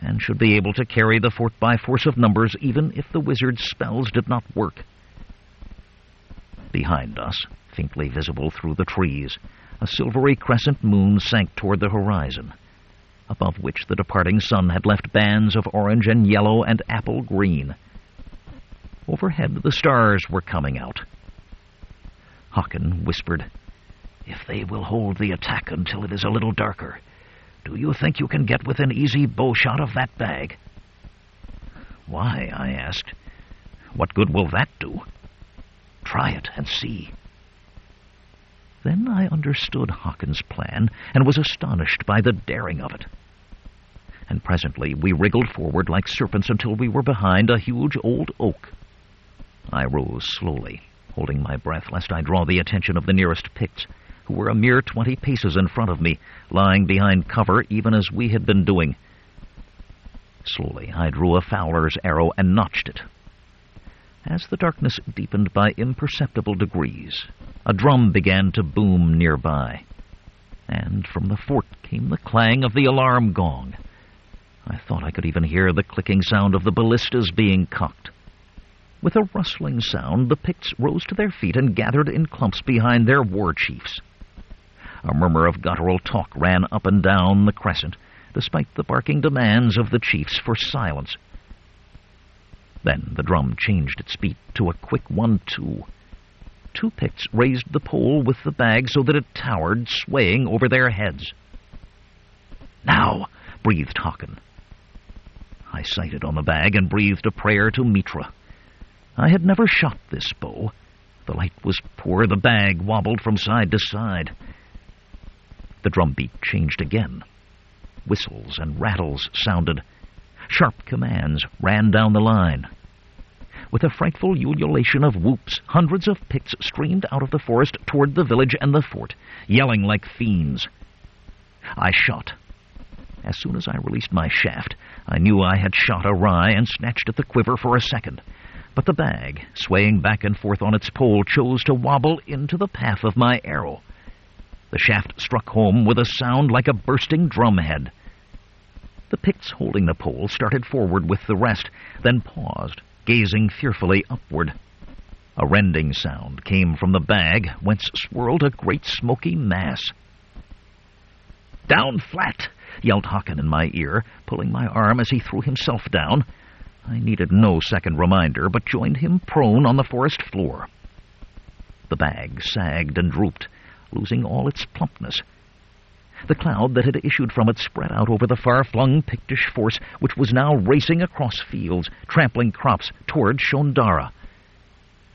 and should be able to carry the fort by force of numbers even if the wizard's spells did not work. Behind us, faintly visible through the trees, a silvery crescent moon sank toward the horizon, above which the departing sun had left bands of orange and yellow and apple green. Overhead the stars were coming out. Håkon whispered, "If they will hold the attack until it is a little darker, do you think you can get within easy bowshot of that bag?" "Why?" I asked. "What good will that do?" "Try it and see." Then I understood Håkon's plan and was astonished by the daring of it. And presently we wriggled forward like serpents until we were behind a huge old oak. I rose slowly, holding my breath lest I draw the attention of the nearest Picts, who were a mere 20 paces in front of me, lying behind cover even as we had been doing. Slowly I drew a fowler's arrow and notched it. As the darkness deepened by imperceptible degrees, a drum began to boom nearby, and from the fort came the clang of the alarm gong. I thought I could even hear the clicking sound of the ballistas being cocked. With a rustling sound, the Picts rose to their feet and gathered in clumps behind their war chiefs. A murmur of guttural talk ran up and down the crescent, despite the barking demands of the chiefs for silence. Then the drum changed its beat to a quick 1-2. 2 Picts raised the pole with the bag so that it towered, swaying over their heads. "Now!" breathed Håkon. I sighted on the bag and breathed a prayer to Mitra. I had never shot this bow. The light was poor, the bag wobbled from side to side. The drumbeat changed again. Whistles and rattles sounded. Sharp commands ran down the line. With a frightful ululation of whoops, hundreds of Picts streamed out of the forest toward the village and the fort, yelling like fiends. I shot. As soon as I released my shaft, I knew I had shot awry and snatched at the quiver for a second. But the bag, swaying back and forth on its pole, chose to wobble into the path of my arrow. The shaft struck home with a sound like a bursting drumhead. The Picts holding the pole started forward with the rest, then paused, gazing fearfully upward. A rending sound came from the bag, whence swirled a great smoky mass. "Down flat!" yelled Håkon in my ear, pulling my arm as he threw himself down. I needed no second reminder, but joined him prone on the forest floor. The bag sagged and drooped, losing all its plumpness. The cloud that had issued from it spread out over the far-flung Pictish force, which was now racing across fields, trampling crops toward Shondara.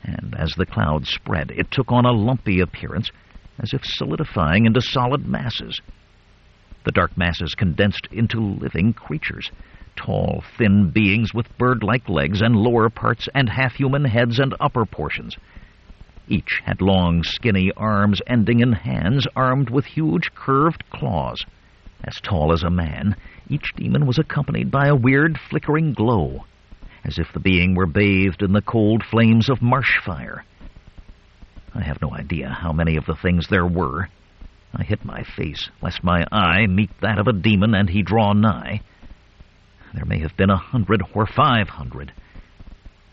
And as the cloud spread, it took on a lumpy appearance, as if solidifying into solid masses. The dark masses condensed into living creatures, tall, thin beings with bird-like legs and lower parts and half-human heads and upper portions. Each had long, skinny arms ending in hands armed with huge, curved claws. As tall as a man, each demon was accompanied by a weird, flickering glow, as if the being were bathed in the cold flames of marsh fire. I have no idea how many of the things there were. I hid my face, lest my eye meet that of a demon and he draw nigh. There may have been 100 or 500.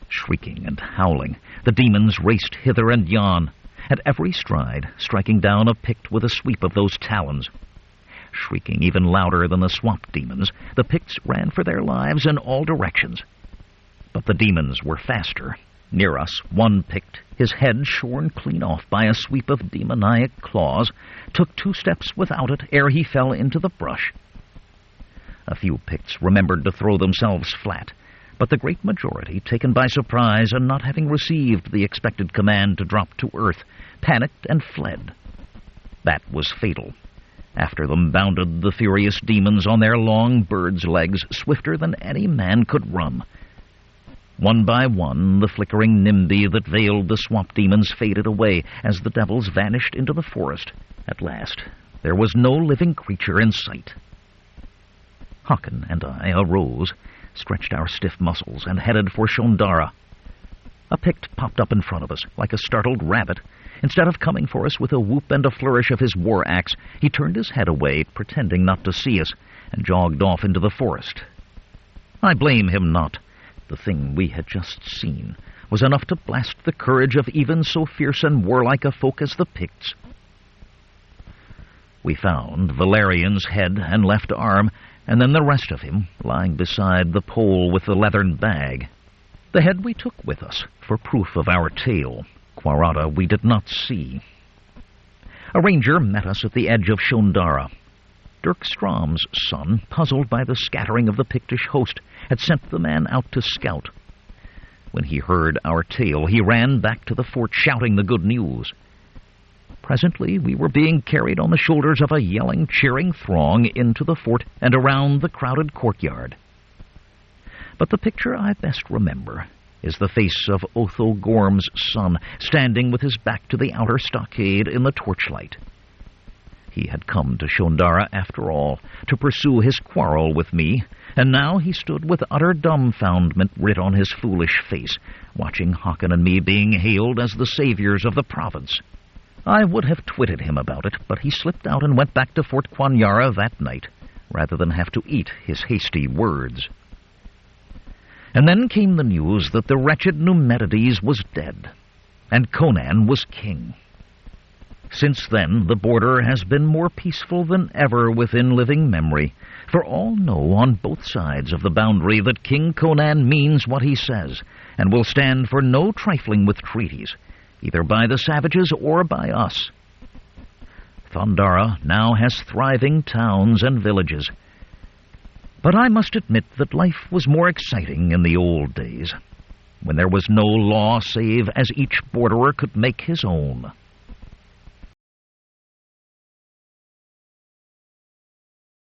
Shrieking and howling, the demons raced hither and yon, at every stride striking down a Pict with a sweep of those talons. Shrieking even louder than the swamp demons, the Picts ran for their lives in all directions. But the demons were faster. Near us, one Pict, his head shorn clean off by a sweep of demoniac claws, took 2 steps without it ere he fell into the brush. A few Picts remembered to throw themselves flat, but the great majority, taken by surprise and not having received the expected command to drop to earth, panicked and fled. That was fatal. After them bounded the furious demons on their long birds' legs, swifter than any man could run. One by one, the flickering nimbi that veiled the swamp demons faded away as the devils vanished into the forest. At last, there was no living creature in sight. Hakan and I arose, stretched our stiff muscles, and headed for Shondara. A Pict popped up in front of us, like a startled rabbit. Instead of coming for us with a whoop and a flourish of his war-axe, he turned his head away, pretending not to see us, and jogged off into the forest. I blame him not. The thing we had just seen was enough to blast the courage of even so fierce and warlike a folk as the Picts. We found Valerian's head and left arm, and then the rest of him lying beside the pole with the leathern bag. The head we took with us for proof of our tale. Quarata we did not see. A ranger met us at the edge of Shondara. Dirk Strom's son, puzzled by the scattering of the Pictish host, had sent the man out to scout. When he heard our tale, he ran back to the fort shouting the good news. Presently we were being carried on the shoulders of a yelling, cheering throng into the fort and around the crowded courtyard. But the picture I best remember is the face of Otho Gorm's son, standing with his back to the outer stockade in the torchlight. He had come to Shondara, after all, to pursue his quarrel with me, and now he stood with utter dumbfoundment writ on his foolish face, watching Hakan and me being hailed as the saviors of the province. I would have twitted him about it, but he slipped out and went back to Fort Quanyara that night, rather than have to eat his hasty words. And then came the news that the wretched Numetides was dead, and Conan was king. Since then, the border has been more peaceful than ever within living memory, for all know on both sides of the boundary that King Conan means what he says, and will stand for no trifling with treaties, either by the savages or by us. Thondara now has thriving towns and villages, but I must admit that life was more exciting in the old days, when there was no law save as each borderer could make his own.